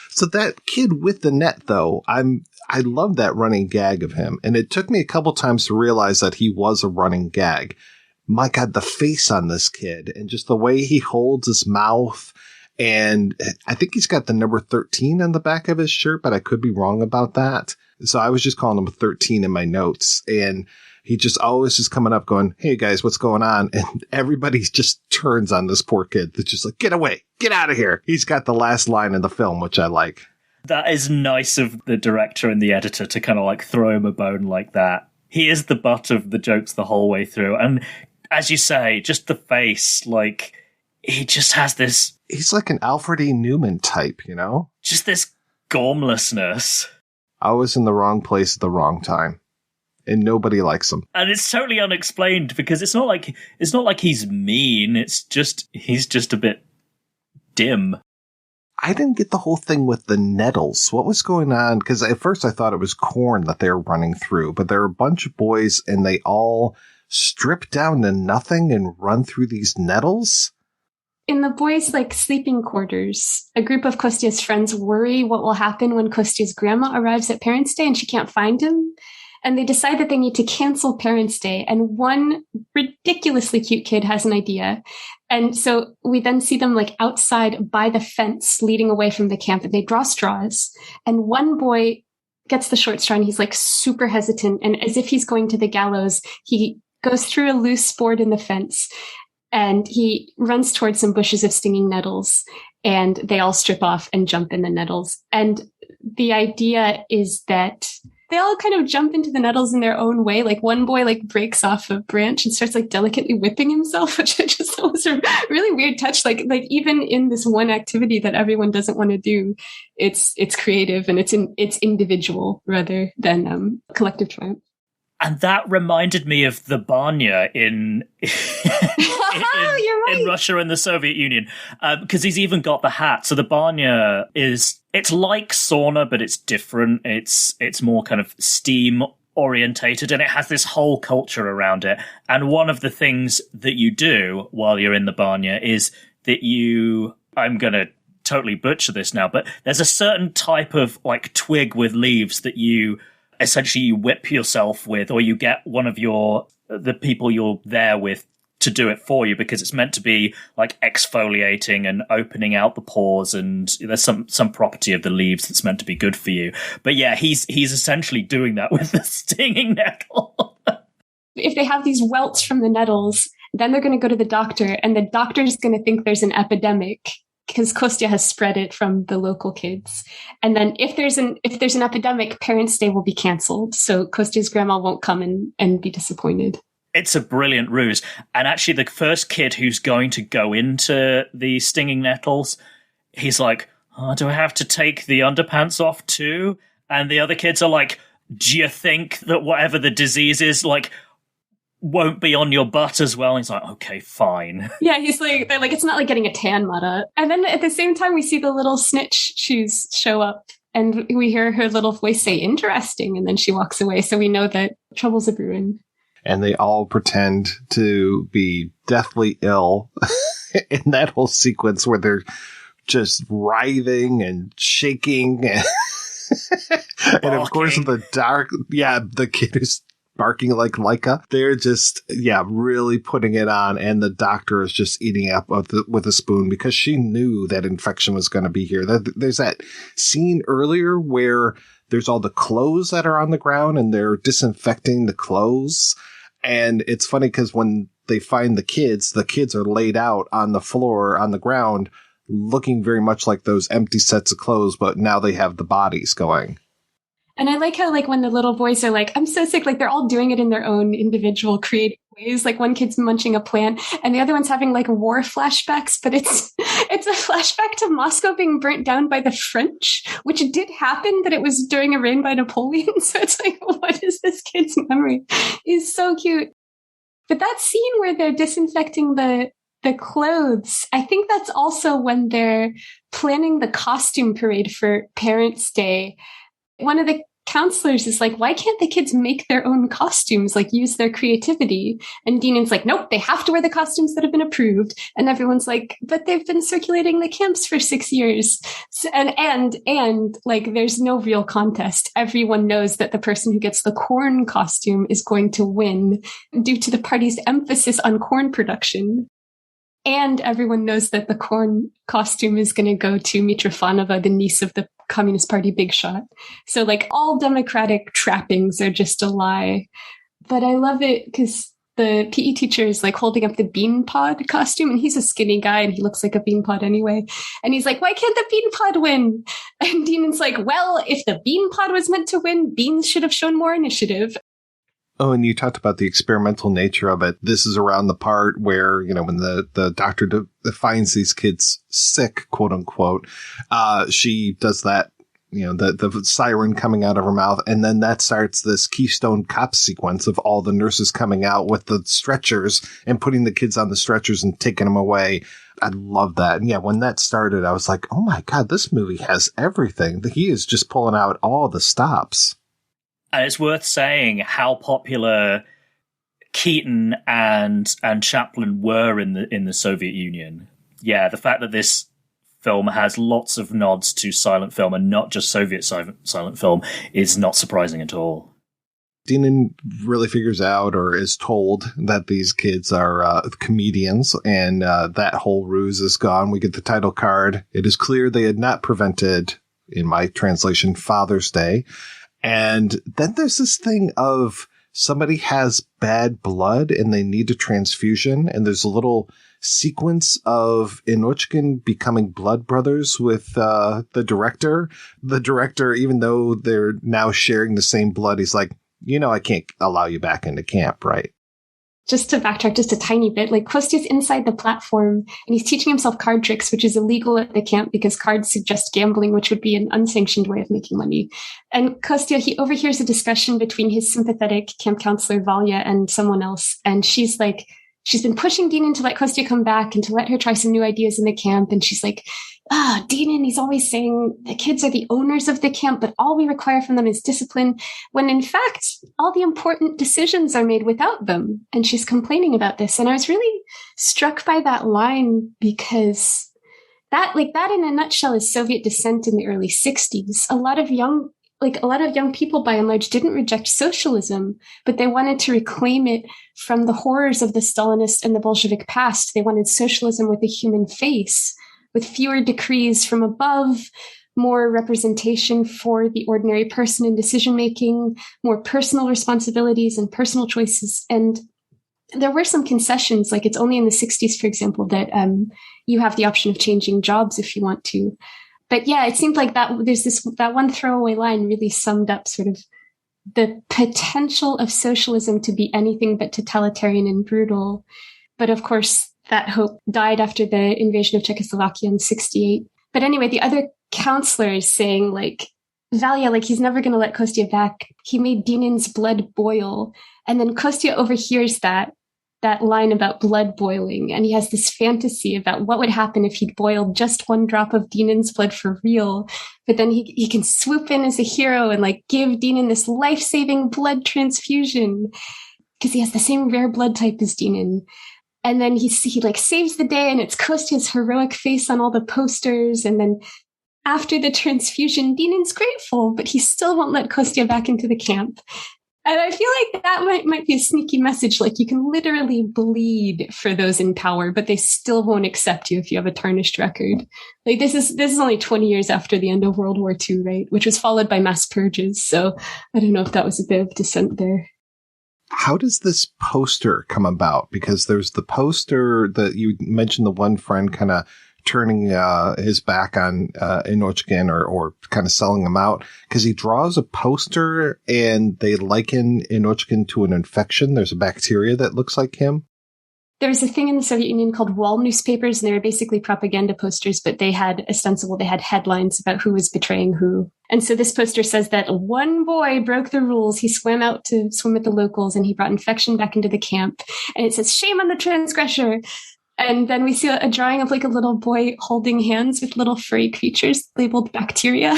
So that kid with the net, though, I love that running gag of him. And it took me a couple times to realize that he was a running gag. My God, the face on this kid and just the way he holds his mouth. And I think he's got the number 13 on the back of his shirt, but I could be wrong about that. So I was just calling him 13 in my notes. And he just always is coming up going, hey guys, what's going on? And everybody just turns on this poor kid. That's just like, get away, get out of here. He's got the last line in the film, which I like. That is nice of the director and the editor to kind of like throw him a bone like that. He is the butt of the jokes the whole way through. And as you say, just the face, like he just has this. He's like an Alfred E. Newman type, you know? Just this gormlessness. I was in the wrong place at the wrong time. And nobody likes him. And it's totally unexplained because it's not like he's mean. It's just he's just a bit dim. I didn't get the whole thing with the nettles. What was going on? Because at first I thought it was corn that they were running through, but there were a bunch of boys and they all strip down to nothing and run through these nettles. In the boys' like sleeping quarters, a group of Kostya's friends worry what will happen when Kostya's grandma arrives at Parents' Day and she can't find him. And they decide that they need to cancel Parents' Day. And one ridiculously cute kid has an idea. And so we then see them like outside by the fence leading away from the camp, and they draw straws. And one boy gets the short straw and he's like super hesitant. And as if he's going to the gallows, he goes through a loose board in the fence and he runs towards some bushes of stinging nettles, and they all strip off and jump in the nettles. And the idea is that they all kind of jump into the nettles in their own way. Like one boy like breaks off a branch and starts like delicately whipping himself, which I just thought was a really weird touch. Like even in this one activity that everyone doesn't want to do, it's creative and it's individual rather than collective triumph. And that reminded me of the Banya in Russia and the Soviet Union, because he's even got the hat. So the Banya it's like sauna, but it's different. It's more kind of steam orientated, and it has this whole culture around it. And one of the things that you do while you're in the Banya is that I'm going to totally butcher this now, but there's a certain type of like twig with leaves that you whip yourself with, or you get one of the people you're there with to do it for you, because it's meant to be like exfoliating and opening out the pores, and there's some property of the leaves that's meant to be good for you. But yeah, he's essentially doing that with the stinging nettle. If they have these welts from the nettles, then they're going to go to the doctor, and the doctor's going to think there's an epidemic because Kostya has spread it from the local kids. And then if there's an epidemic, Parents' Day will be canceled. So Kostya's grandma won't come and be disappointed. It's a brilliant ruse. And actually the first kid who's going to go into the stinging nettles, he's like, oh, do I have to take the underpants off too? And the other kids are like, do you think that whatever the disease is, like, won't be on your butt as well? And he's like, okay, fine. Yeah, they're like, it's not like getting a tan, Mata. And then at the same time, we see the little snitch shoes show up, and we hear her little voice say, interesting, and then she walks away. So we know that trouble's a brewing. And they all pretend to be deathly ill in that whole sequence where they're just writhing and shaking. And of course, the kid is barking like Laika. They're just, really putting it on. And the doctor is just eating up with a spoon because she knew that infection was going to be here. There's that scene earlier where there's all the clothes that are on the ground and they're disinfecting the clothes. And it's funny because when they find the kids are laid out on the floor, on the ground, looking very much like those empty sets of clothes, but now they have the bodies going. And I like how, like, when the little boys are like, I'm so sick, like, they're all doing it in their own individual creative ways. Like, one kid's munching a plant, and the other one's having, like, war flashbacks, but it's a flashback to Moscow being burnt down by the French, which did happen, but it was during a reign by Napoleon. So it's like, what is this kid's memory? He's so cute. But that scene where they're disinfecting the clothes, I think that's also when they're planning the costume parade for Parents' Day. One of the counselors is like, why can't the kids make their own costumes, like use their creativity? And Dynin's like, nope, they have to wear the costumes that have been approved. And everyone's like, but they've been circulating the camps for 6 years. So, and like, there's no real contest. Everyone knows that the person who gets the corn costume is going to win due to the party's emphasis on corn production. And everyone knows that the corn costume is going to go to Mitrofanova, the niece of the Communist Party big shot. So, like, all democratic trappings are just a lie. But I love it because the PE teacher is, like, holding up the bean pod costume, and he's a skinny guy and he looks like a bean pod anyway. And he's like, why can't the bean pod win? And Dynin's like, well, if the bean pod was meant to win, beans should have shown more initiative. Oh, and you talked about the experimental nature of it. This is around the part where, when the doctor finds these kids sick, quote unquote, she does that, the siren coming out of her mouth. And then that starts this Keystone Cop sequence of all the nurses coming out with the stretchers and putting the kids on the stretchers and taking them away. I love that. And when that started, I was like, oh my God, this movie has everything. He is just pulling out all the stops. And it's worth saying how popular Keaton and Chaplin were in the Soviet Union. Yeah, the fact that this film has lots of nods to silent film and not just Soviet silent film is not surprising at all. Dynin really figures out, or is told, that these kids are comedians, and that whole ruse is gone. We get the title card. It is clear they had not prevented, in my translation, Father's Day. And then there's this thing of somebody has bad blood and they need a transfusion. And there's a little sequence of Inockin becoming blood brothers with the director. The director, even though they're now sharing the same blood, he's like, I can't allow you back into camp, right? just to backtrack just a tiny bit, like Kostya's inside the platform and he's teaching himself card tricks, which is illegal at the camp because cards suggest gambling, which would be an unsanctioned way of making money. And Kostya, he overhears a discussion between his sympathetic camp counselor Valya and someone else. And she's like, she's been pushing Dynin to let Kostya come back and to let her try some new ideas in the camp. And she's like, Dynin, he's always saying the kids are the owners of the camp, but all we require from them is discipline, when in fact, all the important decisions are made without them. And she's complaining about this. And I was really struck by that line because that in a nutshell is Soviet dissent in the early 60s. A lot of young people by and large didn't reject socialism, but they wanted to reclaim it from the horrors of the Stalinist and the Bolshevik past. They wanted socialism with a human face, with fewer decrees from above, more representation for the ordinary person in decision-making, more personal responsibilities and personal choices. And there were some concessions, like it's only in the 60s, for example, that you have the option of changing jobs if you want to. But yeah, it seemed like that that one throwaway line really summed up sort of the potential of socialism to be anything but totalitarian and brutal. But of course, that hope died after the invasion of Czechoslovakia in 1968. But anyway, the other counselor is saying, like, Valya, like, he's never going to let Kostya back. He made Dynin's blood boil. And then Kostya overhears that line about blood boiling. And he has this fantasy about what would happen if he'd boiled just one drop of Dynin's blood for real. But then he can swoop in as a hero and, like, give Dynin this life-saving blood transfusion because he has the same rare blood type as Dynin. And then he like saves the day, and it's Kostya's heroic face on all the posters. And then after the transfusion, Dynin's grateful, but he still won't let Kostya back into the camp. And I feel like that might be a sneaky message. Like, you can literally bleed for those in power, but they still won't accept you if you have a tarnished record. Like, this is only 20 years after the end of World War II, right? Which was followed by mass purges. So I don't know if that was a bit of dissent there. How does this poster come about? Because there's the poster that you mentioned, the one friend kind of turning his back on Inockin or kind of selling him out because he draws a poster and they liken Inockin to an infection. There's a bacteria that looks like him. There was a thing in the Soviet Union called wall newspapers, and they were basically propaganda posters, but they had headlines about who was betraying who. And so this poster says that one boy broke the rules. He swam out to swim with the locals, and he brought infection back into the camp. And it says, "Shame on the transgressor." And then we see a drawing of, like, a little boy holding hands with little furry creatures labeled bacteria.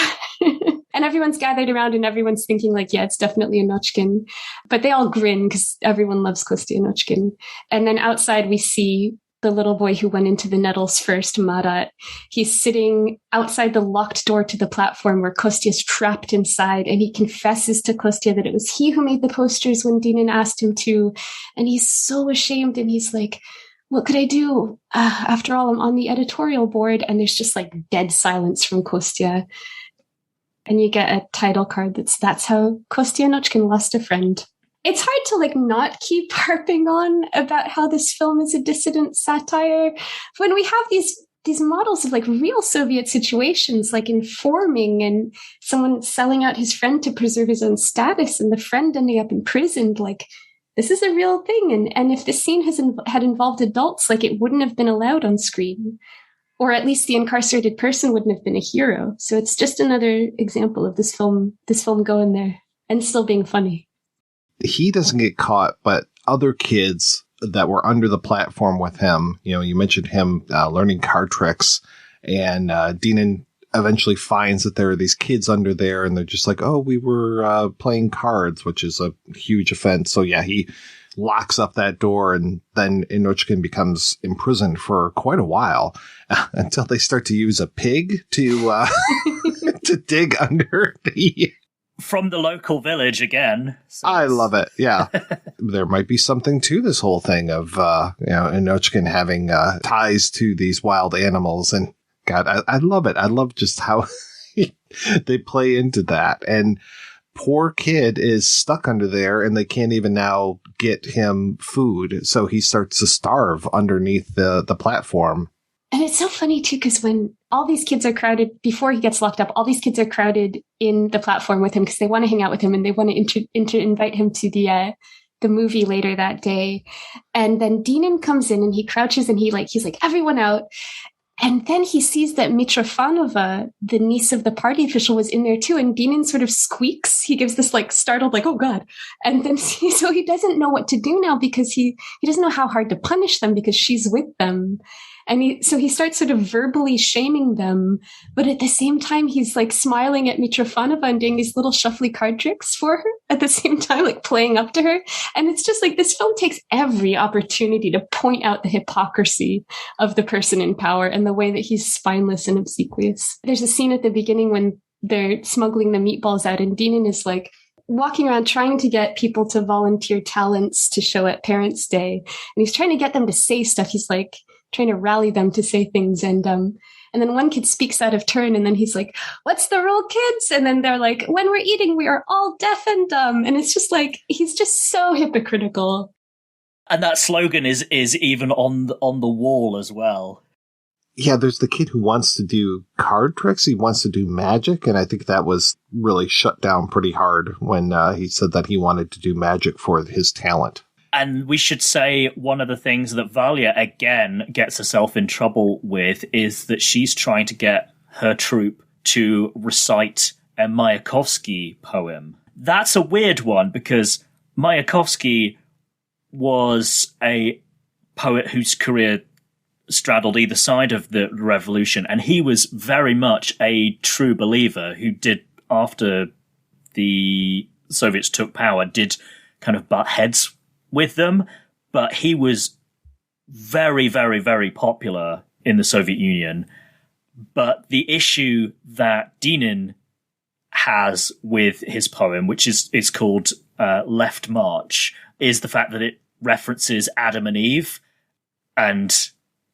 And everyone's gathered around and everyone's thinking, like, yeah, it's definitely Inockin. But they all grin because everyone loves Kostya Inockin. And then outside we see the little boy who went into the nettles first, Marat. He's sitting outside the locked door to the platform where Kostya's trapped inside. And he confesses to Kostya that it was he who made the posters when Dynin asked him to. And he's so ashamed. And he's like, what could I do? After all, I'm on the editorial board. And there's just, like, dead silence from Kostya. And you get a title card that's how Kostya Inockin lost a friend. It's hard to, like, not keep harping on about how this film is a dissident satire when we have these models of, like, real Soviet situations, like informing and someone selling out his friend to preserve his own status and the friend ending up imprisoned. Like, this is a real thing. And if this scene had involved adults, like, it wouldn't have been allowed on screen. Or at least the incarcerated person wouldn't have been a hero. So it's just another example of this film going there and still being funny. He doesn't get caught, but other kids that were under the platform with him, you know, you mentioned him learning card tricks, and Dynin eventually finds that there are these kids under there, and they're just like, oh, we were playing cards, which is a huge offense. So yeah, he locks up that door, and then Inockin becomes imprisoned for quite a while until they start to use a pig to to dig under from the local village again. So I love it. Yeah. There might be something to this whole thing of, Inockin having ties to these wild animals. And God, I love it. I love just how they play into that. And poor kid is stuck under there and they can't even now get him food. So he starts to starve underneath the platform. And it's so funny, too, because when all these kids are crowded, before he gets locked up, all these kids are crowded in the platform with him because they want to hang out with him and they want to invite him to the movie later that day. And then Dynin comes in and he crouches and he's like, everyone out. And then he sees that Mitrofanova, the niece of the party official, was in there too. And Dynin sort of squeaks. He gives this like startled, like, oh God. And then so he doesn't know what to do now because he doesn't know how hard to punish them because she's with them. And so he starts sort of verbally shaming them. But at the same time, he's like smiling at Mitrofanova and doing these little shuffly card tricks for her at the same time, like playing up to her. And it's just like this film takes every opportunity to point out the hypocrisy of the person in power and the way that he's spineless and obsequious. There's a scene at the beginning when they're smuggling the meatballs out and Dynin is like walking around trying to get people to volunteer talents to show at Parents' Day. And he's trying to get them to say stuff. He's like trying to rally them to say things. And then one kid speaks out of turn and then he's like, what's the rule, kids? And then they're like, when we're eating, we are all deaf and dumb. And it's just like, he's just so hypocritical. And that slogan is even on the wall as well. Yeah, there's the kid who wants to do card tricks. He wants to do magic. And I think that was really shut down pretty hard when he said that he wanted to do magic for his talent. And we should say one of the things that Valia, again, gets herself in trouble with is that she's trying to get her troupe to recite a Mayakovsky poem. That's a weird one because Mayakovsky was a poet whose career straddled either side of the revolution, and he was very much a true believer who did, after the Soviets took power, did kind of butt heads with them, but he was very, very, very popular in the Soviet Union. But the issue that Dynin has with his poem, which is called Left March, is the fact that it references Adam and Eve. And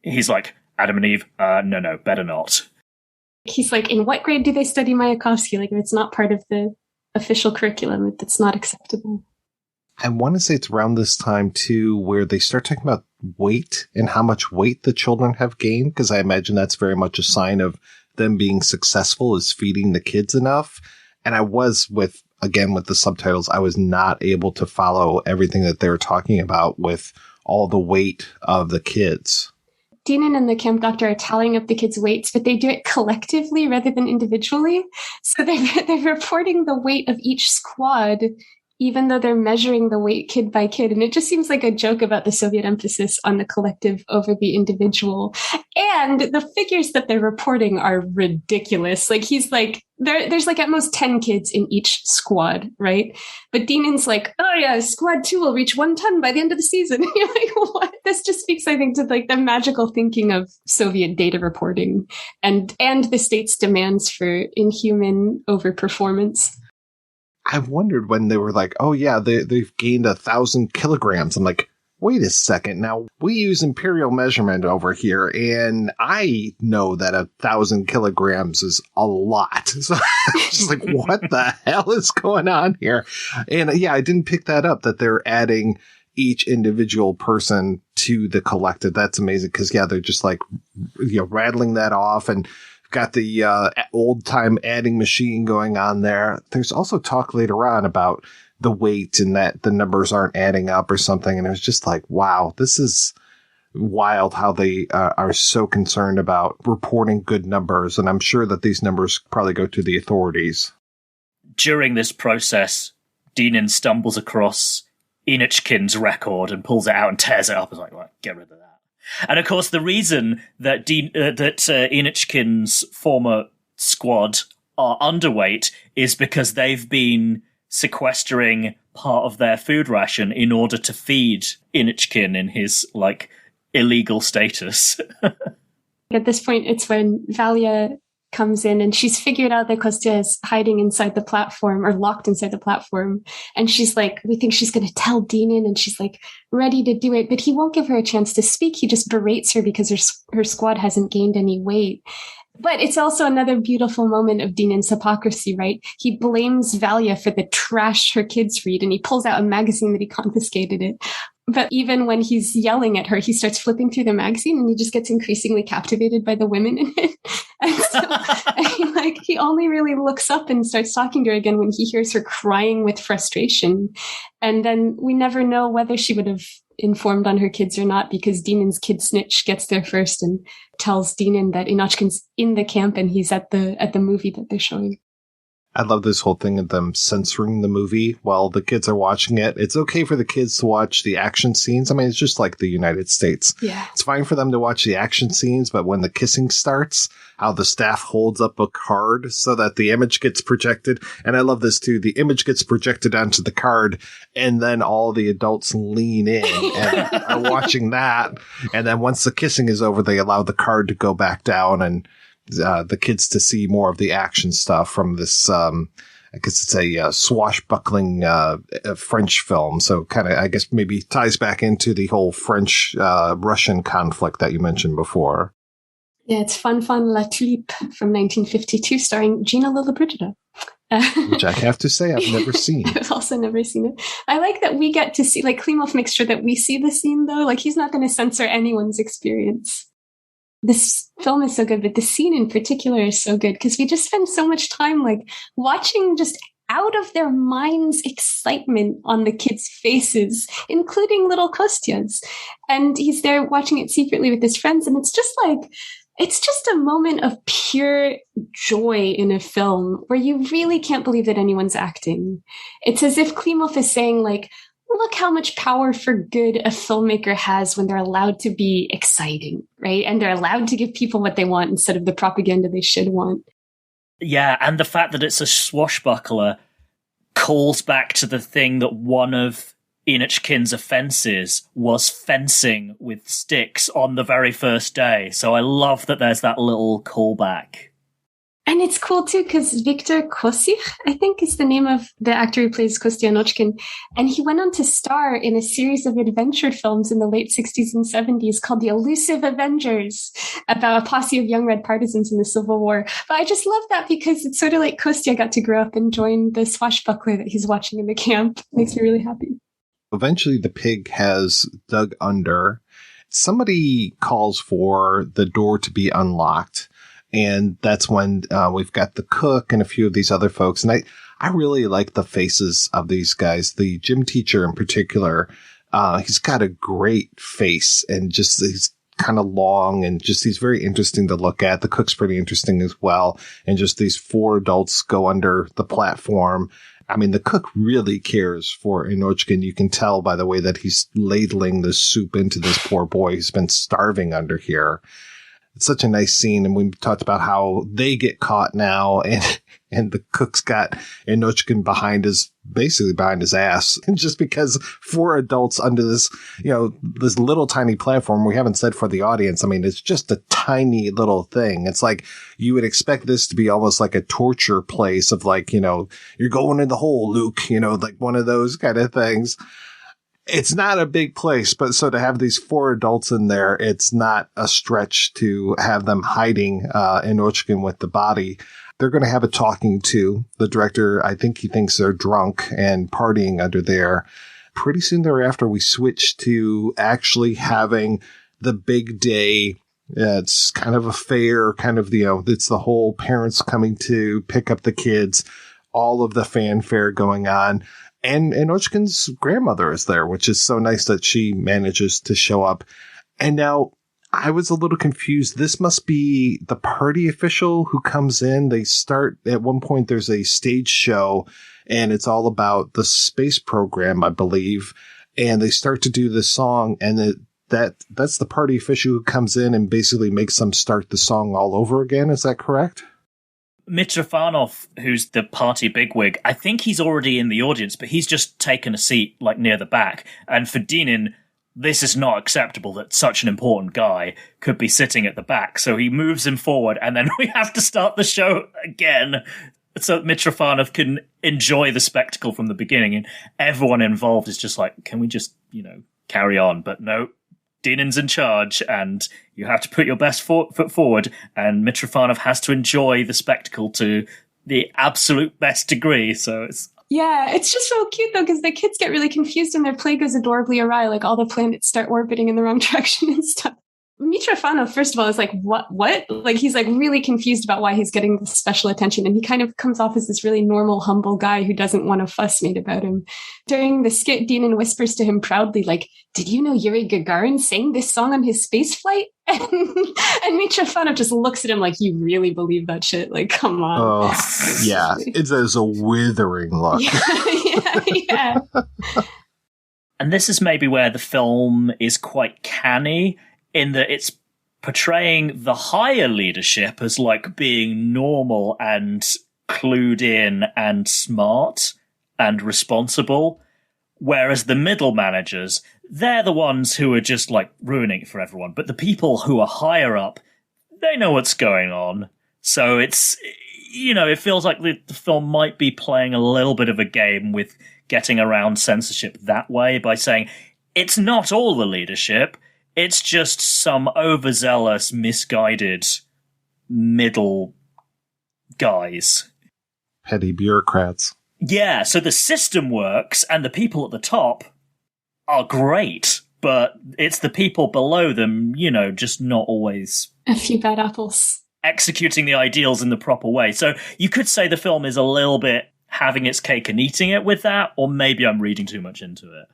he's like, Adam and Eve? No, better not. He's like, in what grade do they study Mayakovsky? Like, if it's not part of the official curriculum, it's not acceptable. I want to say it's around this time, too, where they start talking about weight and how much weight the children have gained, because I imagine that's very much a sign of them being successful is feeding the kids enough. And I was with the subtitles, I was not able to follow everything that they were talking about with all the weight of the kids. Dynin and the camp doctor are tallying up the kids' weights, but they do it collectively rather than individually. So they're reporting the weight of each squad, even though they're measuring the weight kid by kid. And it just seems like a joke about the Soviet emphasis on the collective over the individual. And the figures that they're reporting are ridiculous. Like, he's like, there's like at most 10 kids in each squad, right? But Dynin's like, oh yeah, squad 2 will reach 1 ton by the end of the season. You're like, what? This just speaks, I think, to like the magical thinking of Soviet data reporting and the state's demands for inhuman overperformance. I've wondered when they were like, oh yeah, they've gained 1,000 kilograms. I'm like, wait a second. Now we use imperial measurement over here, and I know that 1,000 kilograms is a lot. So I'm just like, what the hell is going on here? And yeah, I didn't pick that up, that they're adding each individual person to the collective. That's amazing. Cause yeah, they're just like, rattling that off and got the old time adding machine going on there. There's also talk later on about the weight and that the numbers aren't adding up or something. And it was just like, wow, this is wild how they are so concerned about reporting good numbers. And I'm sure that these numbers probably go to the authorities. During this process, Dynin stumbles across Inockin's record and pulls it out and tears it up. I was like, well, get rid of that. And of course, the reason that Inockin's former squad are underweight is because they've been sequestering part of their food ration in order to feed Inockin in his like illegal status. At this point, it's when Valia comes in and she's figured out that Kostya is hiding inside the platform or locked inside the platform. And she's like, we think she's going to tell Dynin, and she's like ready to do it, but he won't give her a chance to speak. He just berates her because her squad hasn't gained any weight. But it's also another beautiful moment of Dynin's hypocrisy, right? He blames Valia for the trash her kids read, and he pulls out a magazine that he confiscated it. But even when he's yelling at her, he starts flipping through the magazine and he just gets increasingly captivated by the women in it. And so, he only really looks up and starts talking to her again when he hears her crying with frustration. And then we never know whether she would have informed on her kids or not, because Dynin's kid snitch gets there first and tells Dynin that Inockin's in the camp and he's at the movie that they're showing. I love this whole thing of them censoring the movie while the kids are watching it. It's okay for the kids to watch the action scenes. I mean, it's just like the United States. Yeah. It's fine for them to watch the action scenes, but when the kissing starts, how the staff holds up a card so that the image gets projected. And I love this too. The image gets projected onto the card, and then all the adults lean in and are watching that. And then once the kissing is over, they allow the card to go back down and the kids to see more of the action stuff from this, I guess it's a swashbuckling French film. So kind of, I guess, maybe ties back into the whole French-Russian conflict that you mentioned before. Yeah, it's Fun La Tulipe from 1952, starring Gina Lollobrigida. Which I have to say I've never seen. I've also never seen it. I like that we get to see, like, Klimov makes sure that we see the scene, though. Like, he's not going to censor anyone's experience. This film is so good, but the scene in particular is so good because we just spend so much time like watching just out of their minds excitement on the kids' faces, including little Kostya's. And he's there watching it secretly with his friends. And it's just a moment of pure joy in a film where you really can't believe that anyone's acting. It's as if Klimov is saying, like, look how much power for good a filmmaker has when they're allowed to be exciting, right? And they're allowed to give people what they want instead of the propaganda they should want. Yeah, and the fact that it's a swashbuckler calls back to the thing that one of Inockin's offences was fencing with sticks on the very first day. So I love that there's that little callback. And it's cool, too, because Viktor Kosykh, I think, is the name of the actor who plays Kostja Inockin. And he went on to star in a series of adventure films in the late 60s and 70s called The Elusive Avengers, about a posse of young red partisans in the Civil War. But I just love that because it's sort of like Kostya got to grow up and join the swashbuckler that he's watching in the camp. It makes me really happy. Eventually, the pig has dug under. Somebody calls for the door to be unlocked. And that's when we've got the cook and a few of these other folks. And I really like the faces of these guys. The gym teacher in particular, he's got a great face and just he's kind of long and just he's very interesting to look at. The cook's pretty interesting as well. And just these four adults go under the platform. I mean, the cook really cares for Inockin. You can tell by the way that he's ladling the soup into this poor boy who's been starving under here. It's such a nice scene, and we talked about how they get caught now, and the cook's got Inockin basically behind his ass, and just because four adults under this, this little tiny platform, we haven't said for the audience. I mean, it's just a tiny little thing. It's like you would expect this to be almost like a torture place of like, you're going in the hole, Luke, like one of those kind of things. It's not a big place, but so to have these four adults in there, it's not a stretch to have them hiding Inockin with the body. They're going to have a talking to. The director, I think he thinks they're drunk and partying under there. Pretty soon thereafter, we switch to actually having the big day. It's kind of a fair, kind of, it's the whole parents coming to pick up the kids, all of the fanfare going on. And Inockin's grandmother is there, which is so nice that she manages to show up. And now I was a little confused. This must be the party official who comes in. They start at one point, there's a stage show and it's all about the space program, I believe. And they start to do this song and that's the party official who comes in and basically makes them start the song all over again. Is that correct? Mitrofanov, who's the party bigwig, I think he's already in the audience, but he's just taken a seat like near the back. And for Dynin, this is not acceptable that such an important guy could be sitting at the back. So he moves him forward, and then we have to start the show again so that Mitrofanov can enjoy the spectacle from the beginning. And everyone involved is just like, can we just, carry on? But no. Dynin's in charge, and you have to put your best foot forward, and Mitrofanov has to enjoy the spectacle to the absolute best degree. So it's just so cute, though, because the kids get really confused and their play goes adorably awry. Like, all the planets start orbiting in the wrong direction and stuff. Mitrofanov, first of all, is like, what? Like, he's like really confused about why he's getting this special attention. And he kind of comes off as this really normal, humble guy who doesn't want a fuss made about him. During the skit, Dynin whispers to him proudly, like, did you know Yuri Gagarin sang this song on his space flight? And Mitrofanov just looks at him like, you really believe that shit? Like, come on. Oh, yeah. It's a withering look. Yeah. And this is maybe where the film is quite canny, in that it's portraying the higher leadership as like being normal and clued in and smart and responsible, whereas the middle managers, they're the ones who are just like ruining it for everyone. But the people who are higher up, they know what's going on. So it's, it feels like the film might be playing a little bit of a game with getting around censorship that way by saying it's not all the leadership. It's just some overzealous, misguided middle guys. Petty bureaucrats. Yeah, so the system works and the people at the top are great, but it's the people below them, just not always... A few bad apples. Executing the ideals in the proper way. So you could say the film is a little bit having its cake and eating it with that, or maybe I'm reading too much into it.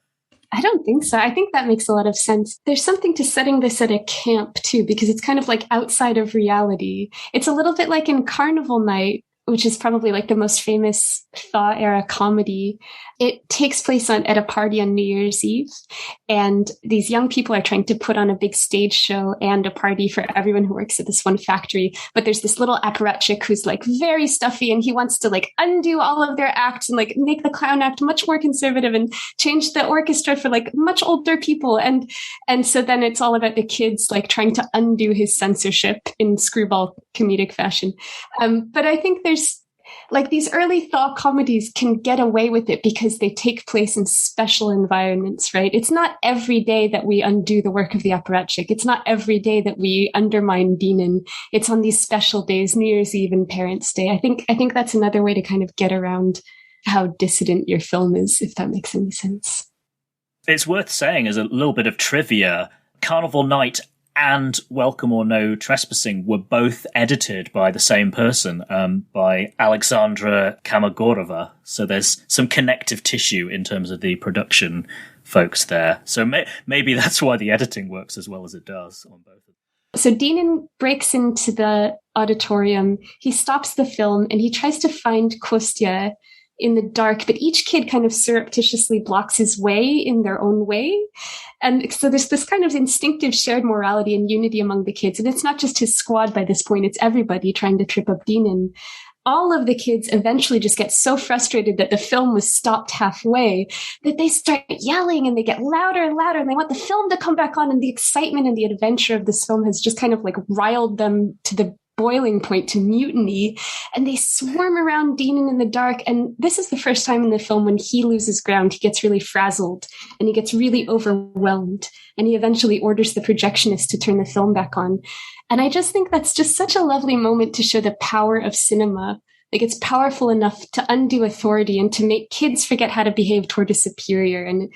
I don't think so. I think that makes a lot of sense. There's something to setting this at a camp, too, because it's kind of like outside of reality. It's a little bit like in Carnival Night, which is probably like the most famous Thaw-era comedy. It takes place at a party on New Year's Eve, and these young people are trying to put on a big stage show and a party for everyone who works at this one factory. But there's this little apparatchik who's like very stuffy, and he wants to like undo all of their acts and like make the clown act much more conservative and change the orchestra for like much older people. And so then it's all about the kids like trying to undo his censorship in screwball comedic fashion. But I think there's like these early Thaw comedies can get away with it because they take place in special environments, right? It's not every day that we undo the work of the apparatchik. It's not every day that we undermine Dynin. It's on these special days, New Year's Eve and Parents' Day. I think that's another way to kind of get around how dissident your film is, if that makes any sense. It's worth saying as a little bit of trivia, Carnival Night and Welcome or No Trespassing were both edited by the same person, by Alexandra Kamagorova. So there's some connective tissue in terms of the production folks there. So maybe that's why the editing works as well as it does on both of them. So Dynin breaks into the auditorium. He stops the film and he tries to find Kostya in the dark, but each kid kind of surreptitiously blocks his way in their own way. And so there's this kind of instinctive shared morality and unity among the kids. And it's not just his squad by this point, it's everybody trying to trip up Dynin. All of the kids eventually just get so frustrated that the film was stopped halfway that they start yelling and they get louder and louder and they want the film to come back on. And the excitement and the adventure of this film has just kind of like riled them to the boiling point, to mutiny, and they swarm around Dynin in the dark. And this is the first time in the film when he loses ground. He gets really frazzled and he gets really overwhelmed, and he eventually orders the projectionist to turn the film back on. And I just think that's just such a lovely moment to show the power of cinema. Like, it's powerful enough to undo authority and to make kids forget how to behave toward a superior. And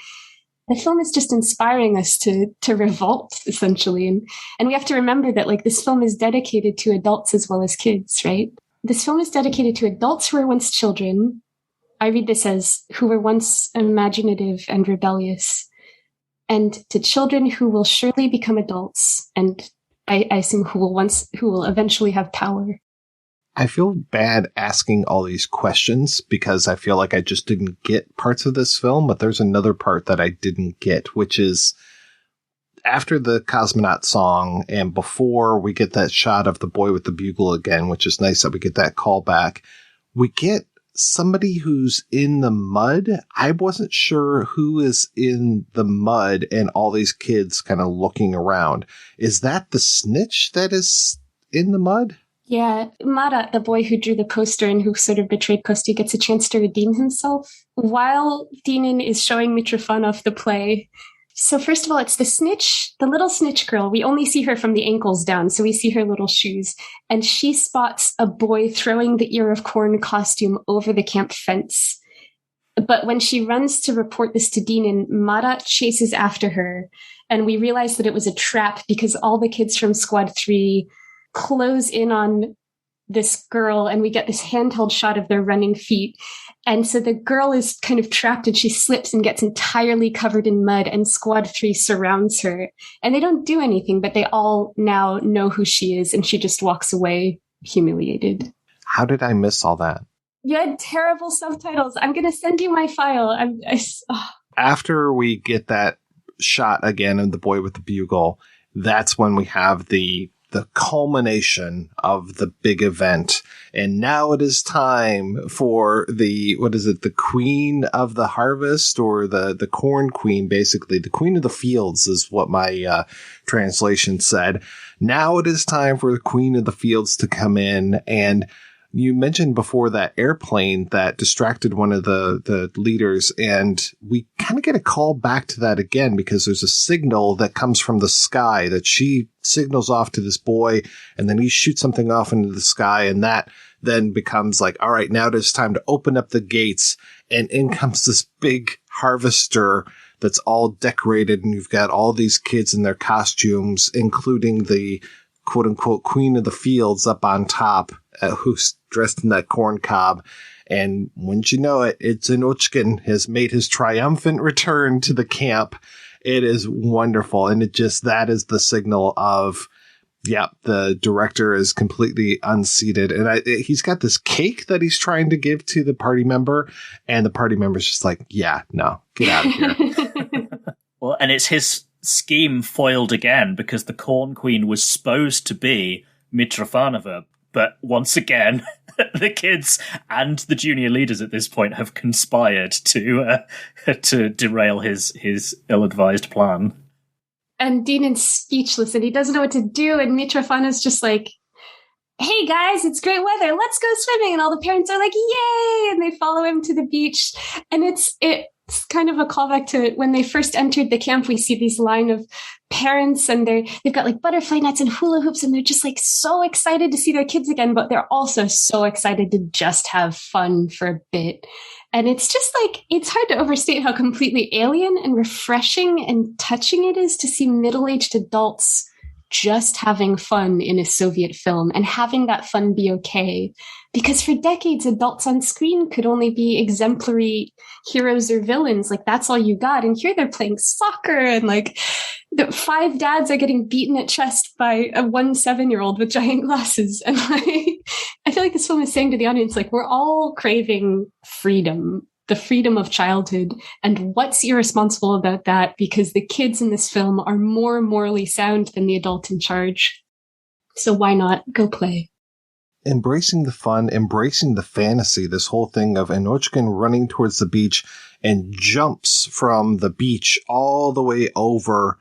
the film is just inspiring us to revolt, essentially. And we have to remember that, like, this film is dedicated to adults as well as kids, right? This film is dedicated to adults who were once children. I read this as who were once imaginative and rebellious, and to children who will surely become adults, and I assume who will eventually have power. I feel bad asking all these questions because I feel like I just didn't get parts of this film, but there's another part that I didn't get, which is after the cosmonaut song and before we get that shot of the boy with the bugle again, which is nice that we get that call back, we get somebody who's in the mud. I wasn't sure who is in the mud and all these kids kind of looking around. Is that the snitch that is in the mud? Yeah, Marat, the boy who drew the poster and who sort of betrayed Kostya, gets a chance to redeem himself while Dynin is showing Mitrofanov the play. So first of all, it's the snitch, the little snitch girl. We only see her from the ankles down, so we see her little shoes. And she spots a boy throwing the ear of corn costume over the camp fence. But when she runs to report this to Dynin, Marat chases after her. And we realize that it was a trap because all the kids from Squad 3 close in on this girl, and we get this handheld shot of their running feet. And so the girl is kind of trapped, and she slips and gets entirely covered in mud, and Squad 3 surrounds her. And they don't do anything, but they all now know who she is, and she just walks away humiliated. How did I miss all that? You had terrible subtitles. I'm going to send you my file. After we get that shot again of the boy with the bugle, that's when we have the culmination of the big event. And now it is time for the queen of the harvest, or the corn queen, basically. The queen of the fields is what my translation said. Now it is time for the queen of the fields to come in. And you mentioned before that airplane that distracted one of the leaders, and we kind of get a call back to that again because there's a signal that comes from the sky that she signals off to this boy, and then he shoots something off into the sky, and that then becomes like, all right, now it is time to open up the gates, and in comes this big harvester that's all decorated, and you've got all these kids in their costumes, including the quote-unquote queen of the fields up on top, who's dressed in that corn cob. And wouldn't you know it, it's Inockin has made his triumphant return to the camp. It is wonderful. And that is the signal of, yeah, the director is completely unseated. And he's got this cake that he's trying to give to the party member. And the party member's just like, yeah, no, get out of here. Well, and it's his scheme foiled again, because the Corn Queen was supposed to be Mitrofanova. But once again, the kids and the junior leaders at this point have conspired to derail his ill-advised plan. And Dynin's speechless, and he doesn't know what to do. And Mitrofanova's just like, hey guys, it's great weather. Let's go swimming. And all the parents are like, yay! And they follow him to the beach. And it's kind of a callback to when they first entered the camp. We see these line of parents, and they've got like butterfly nets and hula hoops, and they're just like so excited to see their kids again, but they're also so excited to just have fun for a bit. And it's just like, it's hard to overstate how completely alien and refreshing and touching it is to see middle-aged adults just having fun in a Soviet film, and having that fun be okay. Because for decades, adults on screen could only be exemplary heroes or villains. Like, that's all you got. And here they're playing soccer, and like the 5 dads are getting beaten at chest by a 7-year-old with giant glasses. And like, I feel like this film is saying to the audience, like, we're all craving freedom, the freedom of childhood. And what's irresponsible about that? Because the kids in this film are more morally sound than the adult in charge. So why not go play? Embracing the fun, embracing the fantasy, this whole thing of Inockin running towards the beach and jumps from the beach all the way over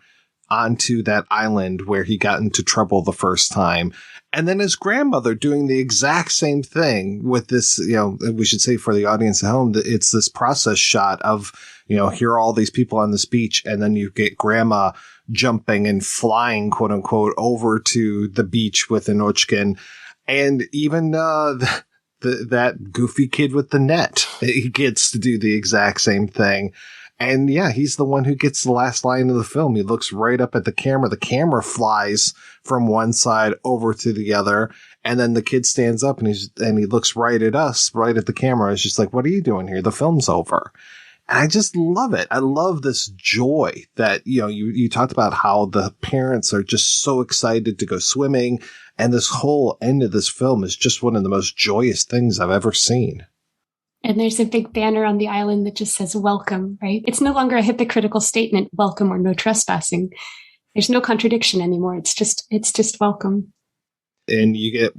onto that island where he got into trouble the first time. And then his grandmother doing the exact same thing with this, we should say for the audience at home, that it's this process shot of, here are all these people on this beach, and then you get grandma jumping and flying, quote unquote, over to the beach with Inockin. And even that goofy kid with the net, he gets to do the exact same thing. And yeah, he's the one who gets the last line of the film. He looks right up at the camera. The camera flies from one side over to the other. And then the kid stands up and he looks right at us, right at the camera. It's just like, what are you doing here? The film's over. And I just love it. I love this joy that, you talked about how the parents are just so excited to go swimming. And this whole end of this film is just one of the most joyous things I've ever seen. And there's a big banner on the island that just says welcome, right? It's no longer a hypocritical statement, welcome or no trespassing. There's no contradiction anymore. It's just welcome. And you get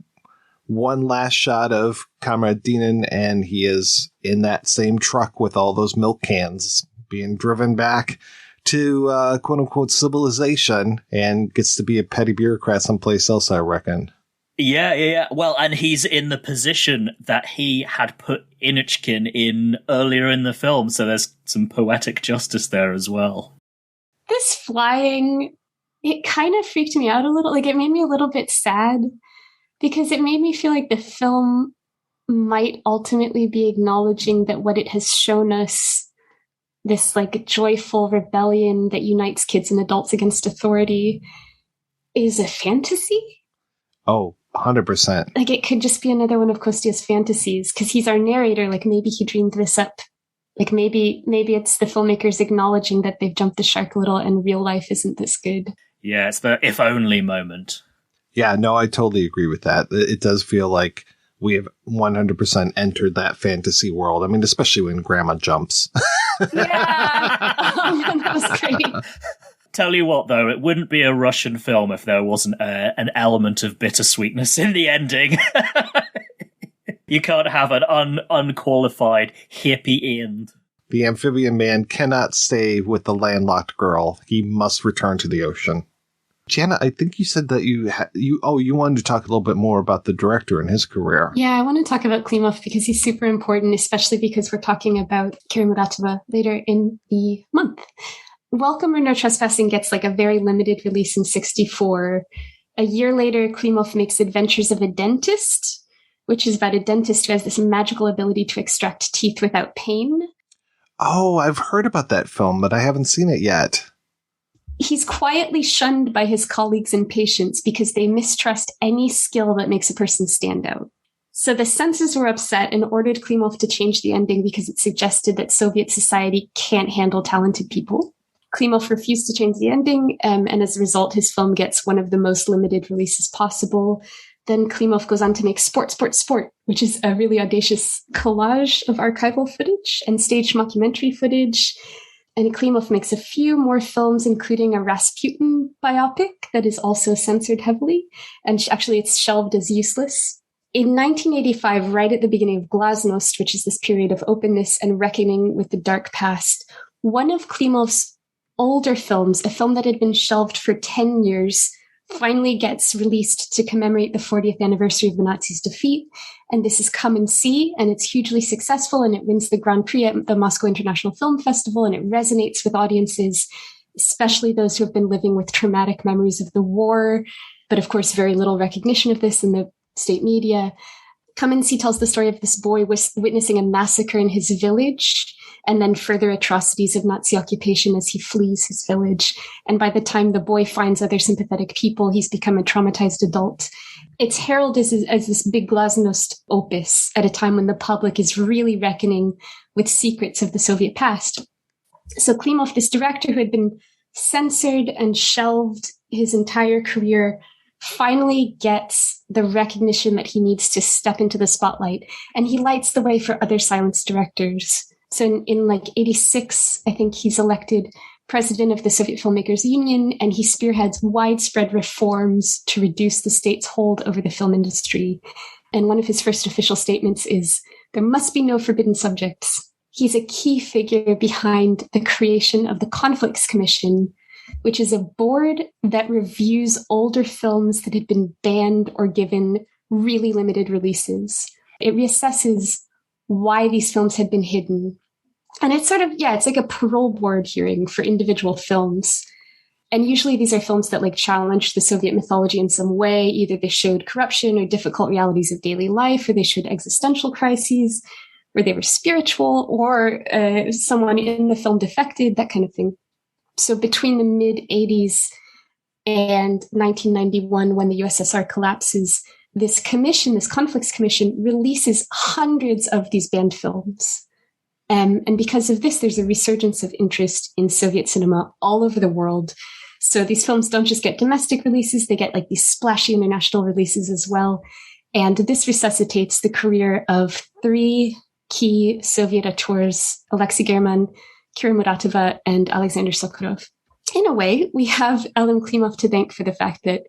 one last shot of Comrade Dynin, and he is in that same truck with all those milk cans being driven back to quote unquote civilization, and gets to be a petty bureaucrat someplace else, I reckon. Yeah. Well, and he's in the position that he had put Inockin in earlier in the film, so there's some poetic justice there as well. This flying, it kind of freaked me out a little. Like, it made me a little bit sad, because it made me feel like the film might ultimately be acknowledging that what it has shown us, this like joyful rebellion that unites kids and adults against authority, is a fantasy. Oh, 100%. Like, it could just be another one of Kostya's fantasies, because he's our narrator. Like, maybe he dreamed this up. Like, maybe it's the filmmakers acknowledging that they've jumped the shark a little and real life isn't this good. Yeah, it's the if only moment. Yeah, no, I totally agree with that. It does feel like we have 100% entered that fantasy world. I mean, especially when Grandma jumps. Yeah. Oh, that was great. Tell you what, though, it wouldn't be a Russian film if there wasn't an element of bittersweetness in the ending. You can't have an unqualified hippie end. The amphibian man cannot stay with the landlocked girl. He must return to the ocean. Gianna, I think you said that you wanted to talk a little bit more about the director and his career. Yeah, I want to talk about Klimov because he's super important, especially because we're talking about Kira Muratova later in the month. Welcome or No Trespassing gets like a very limited release in 1964. A year later, Klimov makes Adventures of a Dentist, which is about a dentist who has this magical ability to extract teeth without pain. Oh, I've heard about that film, but I haven't seen it yet. He's quietly shunned by his colleagues and patients because they mistrust any skill that makes a person stand out. So the censors were upset and ordered Klimov to change the ending because it suggested that Soviet society can't handle talented people. Klimov refused to change the ending, and as a result, his film gets one of the most limited releases possible. Then Klimov goes on to make Sport, which is a really audacious collage of archival footage and staged mockumentary footage. And Klimov makes a few more films, including a Rasputin biopic that is also censored heavily. And actually, it's shelved as useless. In 1985, right at the beginning of Glasnost, which is this period of openness and reckoning with the dark past, one of Klimov's older films, a film that had been shelved for 10 years, finally gets released to commemorate the 40th anniversary of the Nazis' defeat. And this is Come and See, and it's hugely successful, and it wins the Grand Prix at the Moscow International Film Festival, and it resonates with audiences, especially those who have been living with traumatic memories of the war, but of course very little recognition of this in the state media. Come and See tells the story of this boy witnessing a massacre in his village, and then further atrocities of Nazi occupation as he flees his village. And by the time the boy finds other sympathetic people, he's become a traumatized adult. It's heralded as this big Glasnost opus at a time when the public is really reckoning with secrets of the Soviet past. So Klimov, this director who had been censored and shelved his entire career, finally gets the recognition that he needs to step into the spotlight. And he lights the way for other silenced directors. So in like 86, I think he's elected president of the Soviet Filmmakers Union, and he spearheads widespread reforms to reduce the state's hold over the film industry. And one of his first official statements is, there must be no forbidden subjects. He's a key figure behind the creation of the Conflicts Commission, which is a board that reviews older films that had been banned or given really limited releases. It reassesses why these films had been hidden. And it's sort of, it's like a parole board hearing for individual films. And usually these are films that like challenge the Soviet mythology in some way. Either they showed corruption or difficult realities of daily life, or they showed existential crises, or they were spiritual, or someone in the film defected, that kind of thing. So between the mid-'80s and 1991, when the USSR collapses, this commission, this Conflicts Commission, releases hundreds of these banned films. And because of this, there's a resurgence of interest in Soviet cinema all over the world. So these films don't just get domestic releases, they get like these splashy international releases as well. And this resuscitates the career of three key Soviet auteurs, Alexei German, Kira Muratova, and Alexander Sokurov. In a way, we have Elem Klimov to thank for the fact that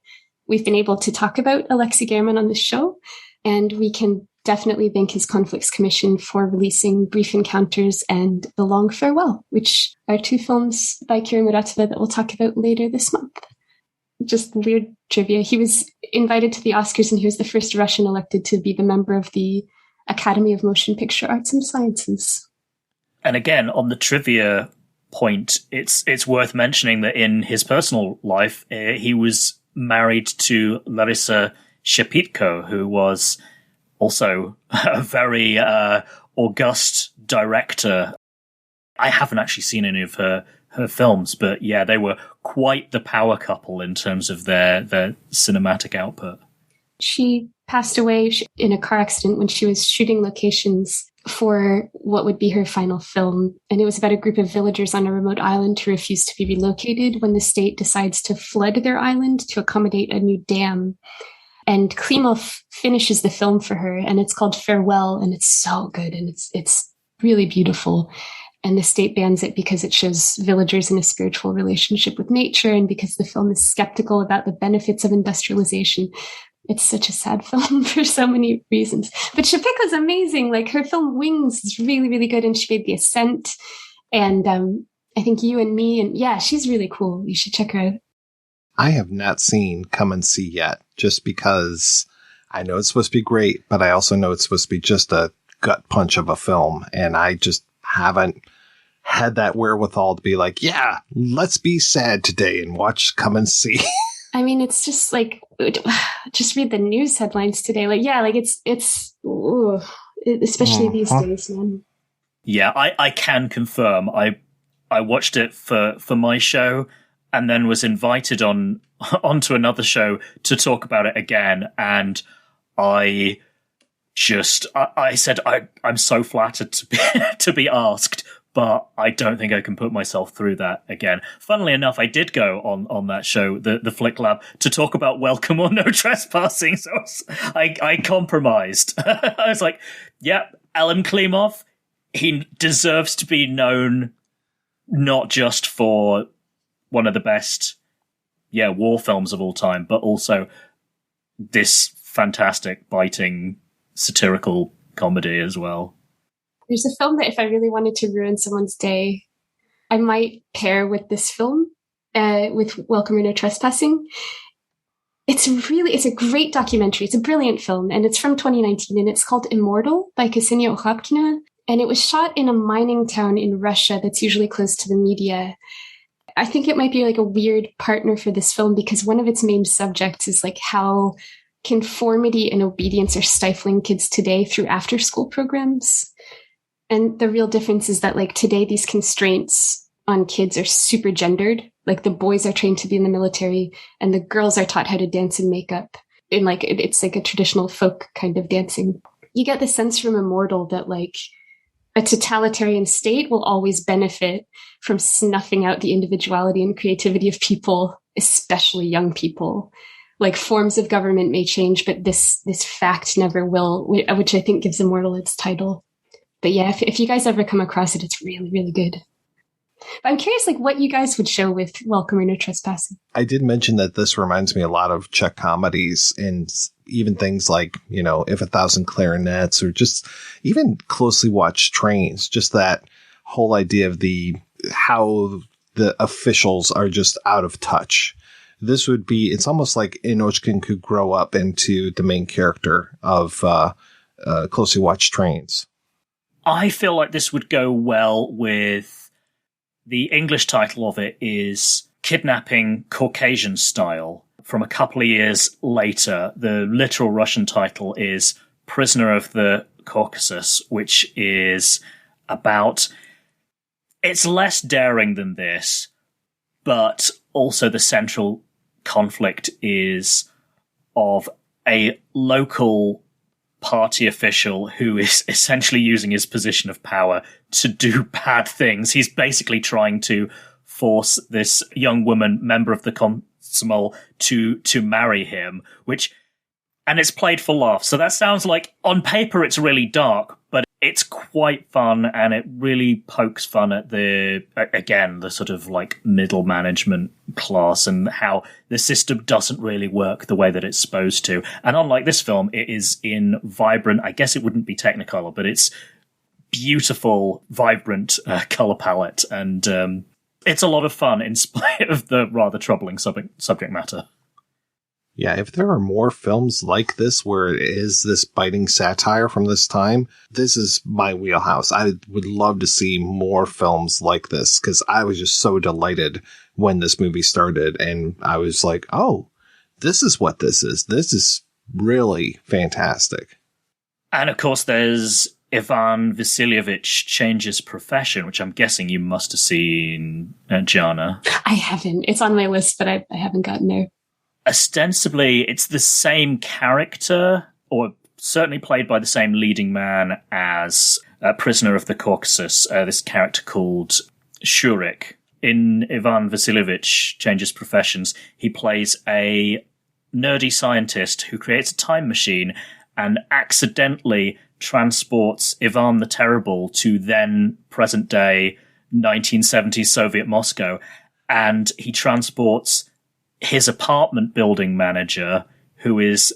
we've been able to talk about Alexei German on the show, and we can definitely thank his Conflicts Commission for releasing Brief Encounters and The Long Farewell, which are two films by Kira Muratova that we'll talk about later this month. Just weird trivia. He was invited to the Oscars, and he was the first Russian elected to be the member of the Academy of Motion Picture Arts and Sciences. And again, on the trivia point, it's worth mentioning that in his personal life, he was married to Larissa Shepitko, who was also a very august director. I haven't actually seen any of her films, but yeah, they were quite the power couple in terms of their cinematic output. She passed away in a car accident when she was shooting locations for what would be her final film. And it was about a group of villagers on a remote island who refuse to be relocated when the state decides to flood their island to accommodate a new dam. And Klimov finishes the film for her, and it's called Farewell, and it's so good, and it's really beautiful. And the state bans it because it shows villagers in a spiritual relationship with nature, and because the film is skeptical about the benefits of industrialization. It's such a sad film for so many reasons. But Shipika's amazing. Like, her film Wings is really, really good, and she made The Ascent. And I think You and Me, and yeah, she's really cool. You should check her out. I have not seen Come and See yet, just because I know it's supposed to be great, but I also know it's supposed to be just a gut punch of a film, and I just haven't had that wherewithal to be like, yeah, let's be sad today and watch Come and See. I mean, it's just like, just read the news headlines today. Like, yeah, like it's especially these days, man. Yeah, I can confirm. I watched it for my show, and then was invited onto another show to talk about it again. And I said, I'm so flattered to be asked, but I don't think I can put myself through that again. Funnily enough, I did go on that show, the Flick Lab, to talk about Welcome or No Trespassing. So I compromised. I was like, yeah, Elem Klimov, he deserves to be known not just for one of the best, war films of all time, but also this fantastic, biting, satirical comedy as well. There's a film that if I really wanted to ruin someone's day, I might pair with this film, with Welcome or No Trespassing. It's a great documentary. It's a brilliant film, and it's from 2019, and it's called Immortal by Ksenia Okhabkina. And it was shot in a mining town in Russia that's usually closed to the media. I think it might be like a weird partner for this film because one of its main subjects is like how conformity and obedience are stifling kids today through after-school programs. And the real difference is that like today, these constraints on kids are super gendered. Like the boys are trained to be in the military and the girls are taught how to dance and makeup. And like, it's like a traditional folk kind of dancing. You get the sense from Immortal that like a totalitarian state will always benefit from snuffing out the individuality and creativity of people, especially young people. Like forms of government may change, but this fact never will, which I think gives Immortal its title. But yeah, if you guys ever come across it, it's really, really good. But I'm curious, like, what you guys would show with Welcome or No Trespassing. I did mention that this reminds me a lot of Czech comedies and even things like, If a Thousand Clarinets or just even Closely Watched Trains. Just that whole idea of how the officials are just out of touch. This would be, it's almost like Inockin could grow up into the main character of Closely Watched Trains. I feel like this would go well with the English title of it is Kidnapping Caucasian Style. From a couple of years later, the literal Russian title is Prisoner of the Caucasus, which is about, it's less daring than this, but also the central conflict is of a local party official who is essentially using his position of power to do bad things. He's basically trying to force this young woman, member of the Komsomol, to marry him, and it's played for laughs. So that sounds like, on paper, it's really dark, but it's quite fun, and it really pokes fun at the sort of like middle management class and how the system doesn't really work the way that it's supposed to. And unlike this film, it is in vibrant, I guess it wouldn't be Technicolor, but it's beautiful, vibrant color palette. And it's a lot of fun in spite of the rather troubling subject matter. Yeah, if there are more films like this where it is this biting satire from this time, this is my wheelhouse. I would love to see more films like this because I was just so delighted when this movie started. And I was like, oh, this is what this is. This is really fantastic. And of course, there's Ivan Vasilievich Changes Profession, which I'm guessing you must have seen, Gianna. I haven't. It's on my list, but I haven't gotten there. Ostensibly, it's the same character, or certainly played by the same leading man as Prisoner of the Caucasus, this character called Shurik. In Ivan Vasilievich Changes Professions, he plays a nerdy scientist who creates a time machine and accidentally transports Ivan the Terrible to then present-day 1970s Soviet Moscow, and he transports his apartment building manager, who is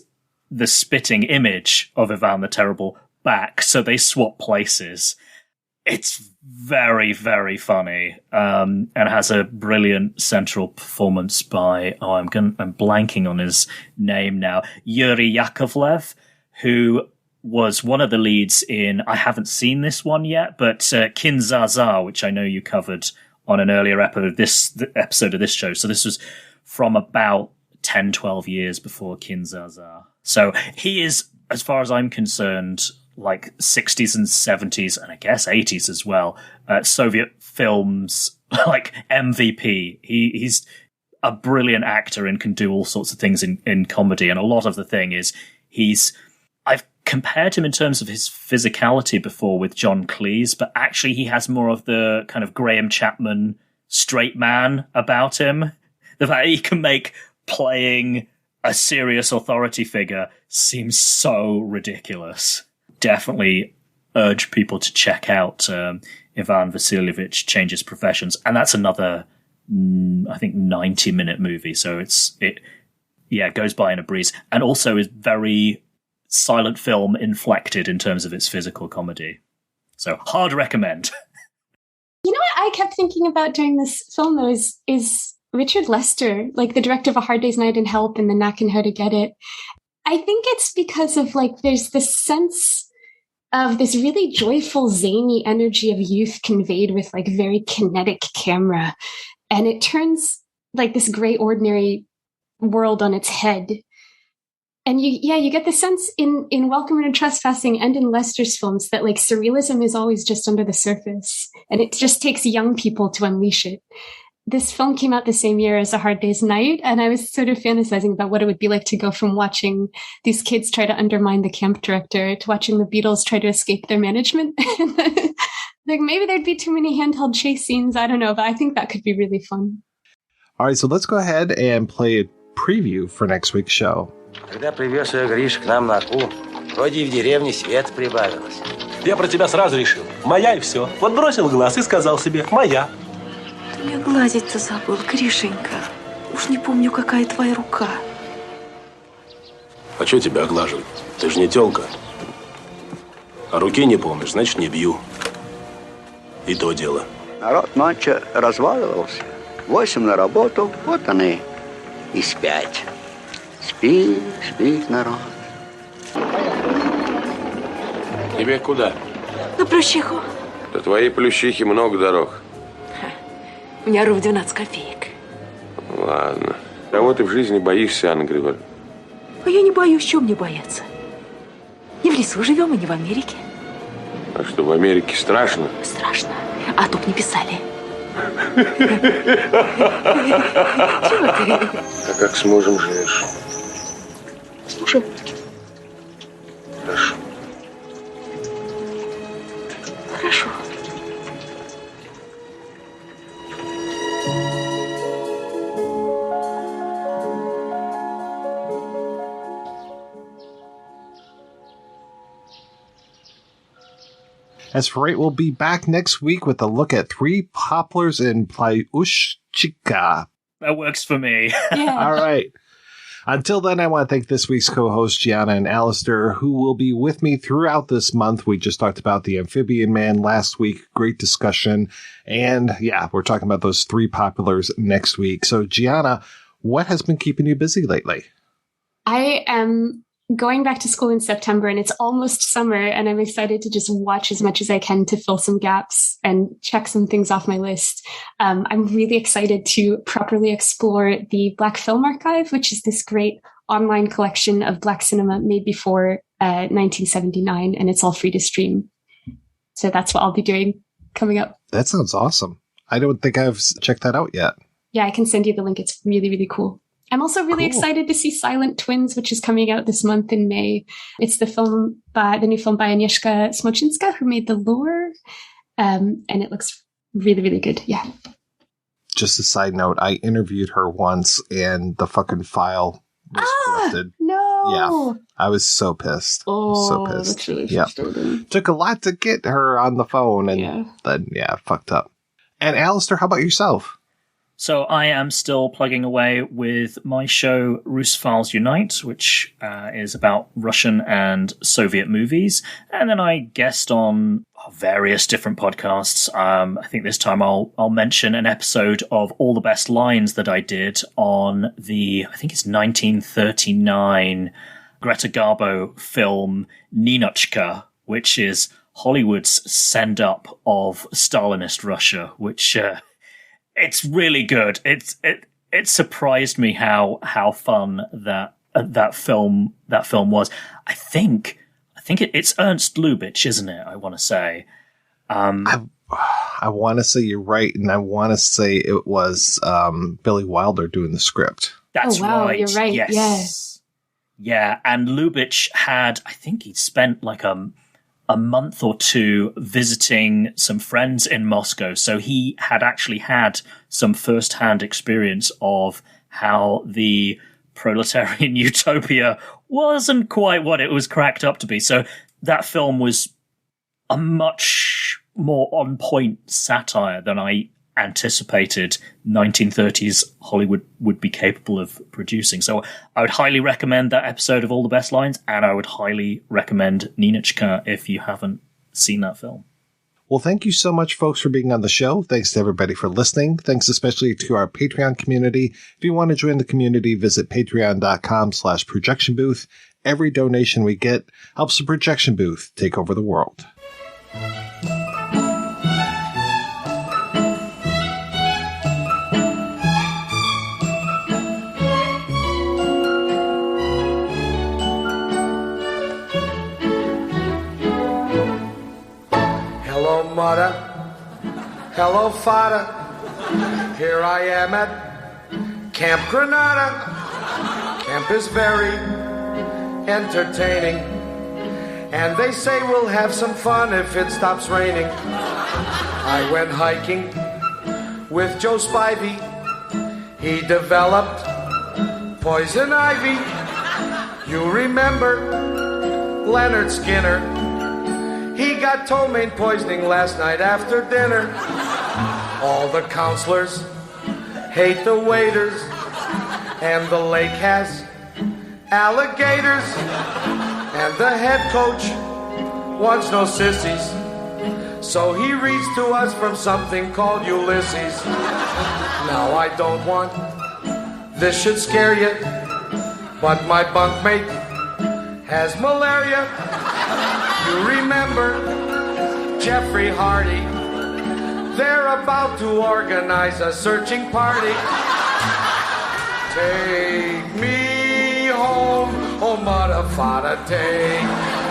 the spitting image of Ivan the Terrible, back, so they swap places. It's very, very funny, and has a brilliant central performance by, I'm blanking on his name now, Yuri Yakovlev, who was one of the leads in, I haven't seen this one yet, but Kin Zaza, which I know you covered on an earlier episode of this show. So this was from about 10, 12 years before Kin Zaza. So he is, as far as I'm concerned, like 60s and 70s, and I guess 80s as well, Soviet films, like MVP. He's a brilliant actor and can do all sorts of things in comedy. And a lot of the thing is I've compared him in terms of his physicality before with John Cleese, but actually he has more of the kind of Graham Chapman straight man about him. The fact he can make playing a serious authority figure seems so ridiculous. Definitely urge people to check out Ivan Vasilievich Changes Professions. And that's another, I think, 90-minute movie. So it goes by in a breeze. And also is very silent film inflected in terms of its physical comedy. So hard recommend. You know what I kept thinking about during this film, though, is Richard Lester, like the director of A Hard Day's Night and Help and The Knack and How to Get It. I think it's because of, like, there's this sense of this really joyful, zany energy of youth conveyed with, like, very kinetic camera. And it turns, like, this gray, ordinary world on its head. And you get the sense in Welcome or No Trespassing and in Lester's films that, like, surrealism is always just under the surface. And it just takes young people to unleash it. This film came out the same year as A Hard Day's Night, and I was sort of fantasizing about what it would be like to go from watching these kids try to undermine the camp director to watching the Beatles try to escape their management. Like, maybe there'd be too many handheld chase scenes. I don't know, but I think that could be really fun. All right, so let's go ahead and play a preview for next week's show. Когда привез ее Гриша к нам на Аку, вроде и в деревне свет прибавилось. Я про тебя сразу решил. Моя и все. Вот бросил глаз и сказал себе «моя». Ты меня гладить-то забыл, Гришенька. Уж не помню, какая твоя рука. А что тебя оглаживать? Ты же не тёлка. А руки не помнишь, значит, не бью. И то дело. Народ ночью разваливался. 8 на работу, вот они и спять. Спит народ. Тебе куда? На Плющиху. До твоей Плющихи много дорог. У меня ров 12 копеек. Ладно. Кого ты в жизни боишься, Анна Григорьевна? А я не боюсь, чего мне бояться. Не в лесу живем и не в Америке. А что, в Америке страшно? Страшно. А тут не писали. Чего ты? А как с мужем живешь? Слушай. Хорошо. Хорошо. As for right, we'll be back next week with a look at 3 poplars in Plyushchika. That works for me. Yeah. All right. Until then, I want to thank this week's co-hosts, Gianna and Alistair, who will be with me throughout this month. We just talked about the Amphibian Man last week. Great discussion. And yeah, we're talking about those 3 populars next week. So Gianna, what has been keeping you busy lately? I am going back to school in September, and it's almost summer, and I'm excited to just watch as much as I can to fill some gaps and check some things off my list. I'm really excited to properly explore the Black Film Archive, which is this great online collection of Black cinema made before 1979, and it's all free to stream. So that's what I'll be doing coming up. That sounds awesome. I don't think I've checked that out yet. Yeah, I can send you the link. It's really, really cool. I'm also really excited to see Silent Twins, which is coming out this month in May. It's the new film by Agnieszka Smoczynska, who made The Lure. And it looks really, really good. Yeah. Just a side note, I interviewed her once and the fucking file was corrupted. No. Yeah. I was so pissed. So pissed. That's really frustrating. Took a lot to get her on the phone and then, fucked up. And Alistair, how about yourself? So I am still plugging away with my show Russophiles Unite, which is about Russian and Soviet movies. And then I guest on various different podcasts. I think this time I'll mention an episode of All the Best Lines that I did on I think it's 1939 Greta Garbo film Ninotchka, which is Hollywood's send-up of Stalinist Russia, which... it's really good. It surprised me how fun that film was. I think it's Ernst Lubitsch, isn't it? I want to say. I want to say you're right, and I want to say it was Billy Wilder doing the script. That's right. You're right. Yes. Yeah, and Lubitsch I think he'd spent like a month or two visiting some friends in Moscow. So he had actually had some first-hand experience of how the proletarian utopia wasn't quite what it was cracked up to be. So that film was a much more on-point satire than I anticipated 1930s Hollywood would be capable of producing. So I would highly recommend that episode of All the Best Lines, and I would highly recommend Ninotchka if you haven't seen that film. Well, thank you so much, folks, for being on the show. Thanks to everybody for listening. Thanks especially to our Patreon community. If you want to join the community, visit patreon.com/projection booth. Every donation we get helps the projection booth take over the world. Mother, hello, father. Here I am at Camp Granada. Camp is very entertaining, and they say we'll have some fun if it stops raining. I went hiking with Joe Spivey. He developed poison ivy. You remember Leonard Skinner? He got ptomaine poisoning last night after dinner. All the counselors hate the waiters, and the lake has alligators, and the head coach wants no sissies, so he reads to us from something called Ulysses. Now I don't want this should scare you, but my bunkmate has malaria. You remember Jeffrey Hardy? They're about to organize a searching party. Take me home, oh mother, father, take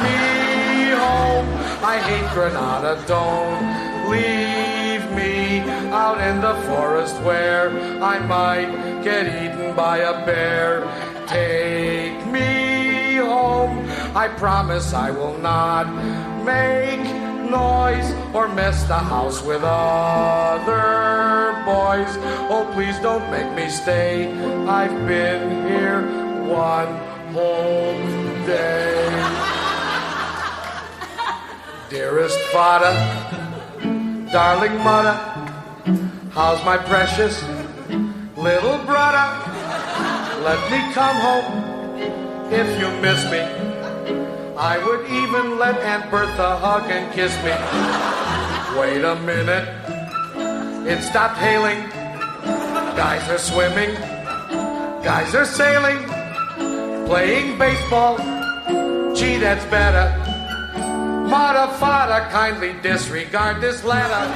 me home. I hate Granada, don't leave me out in the forest where I might get eaten by a bear. Take me home, I promise I will not make noise or mess the house with other boys. Oh, please don't make me stay. I've been here one whole day. Dearest father, darling mother, how's my precious little brother? Let me come home if you miss me. I would even let Aunt Bertha hug and kiss me. Wait a minute, it stopped hailing. Guys are swimming, guys are sailing, playing baseball. Gee, that's better. Mother, father, kindly disregard this letter.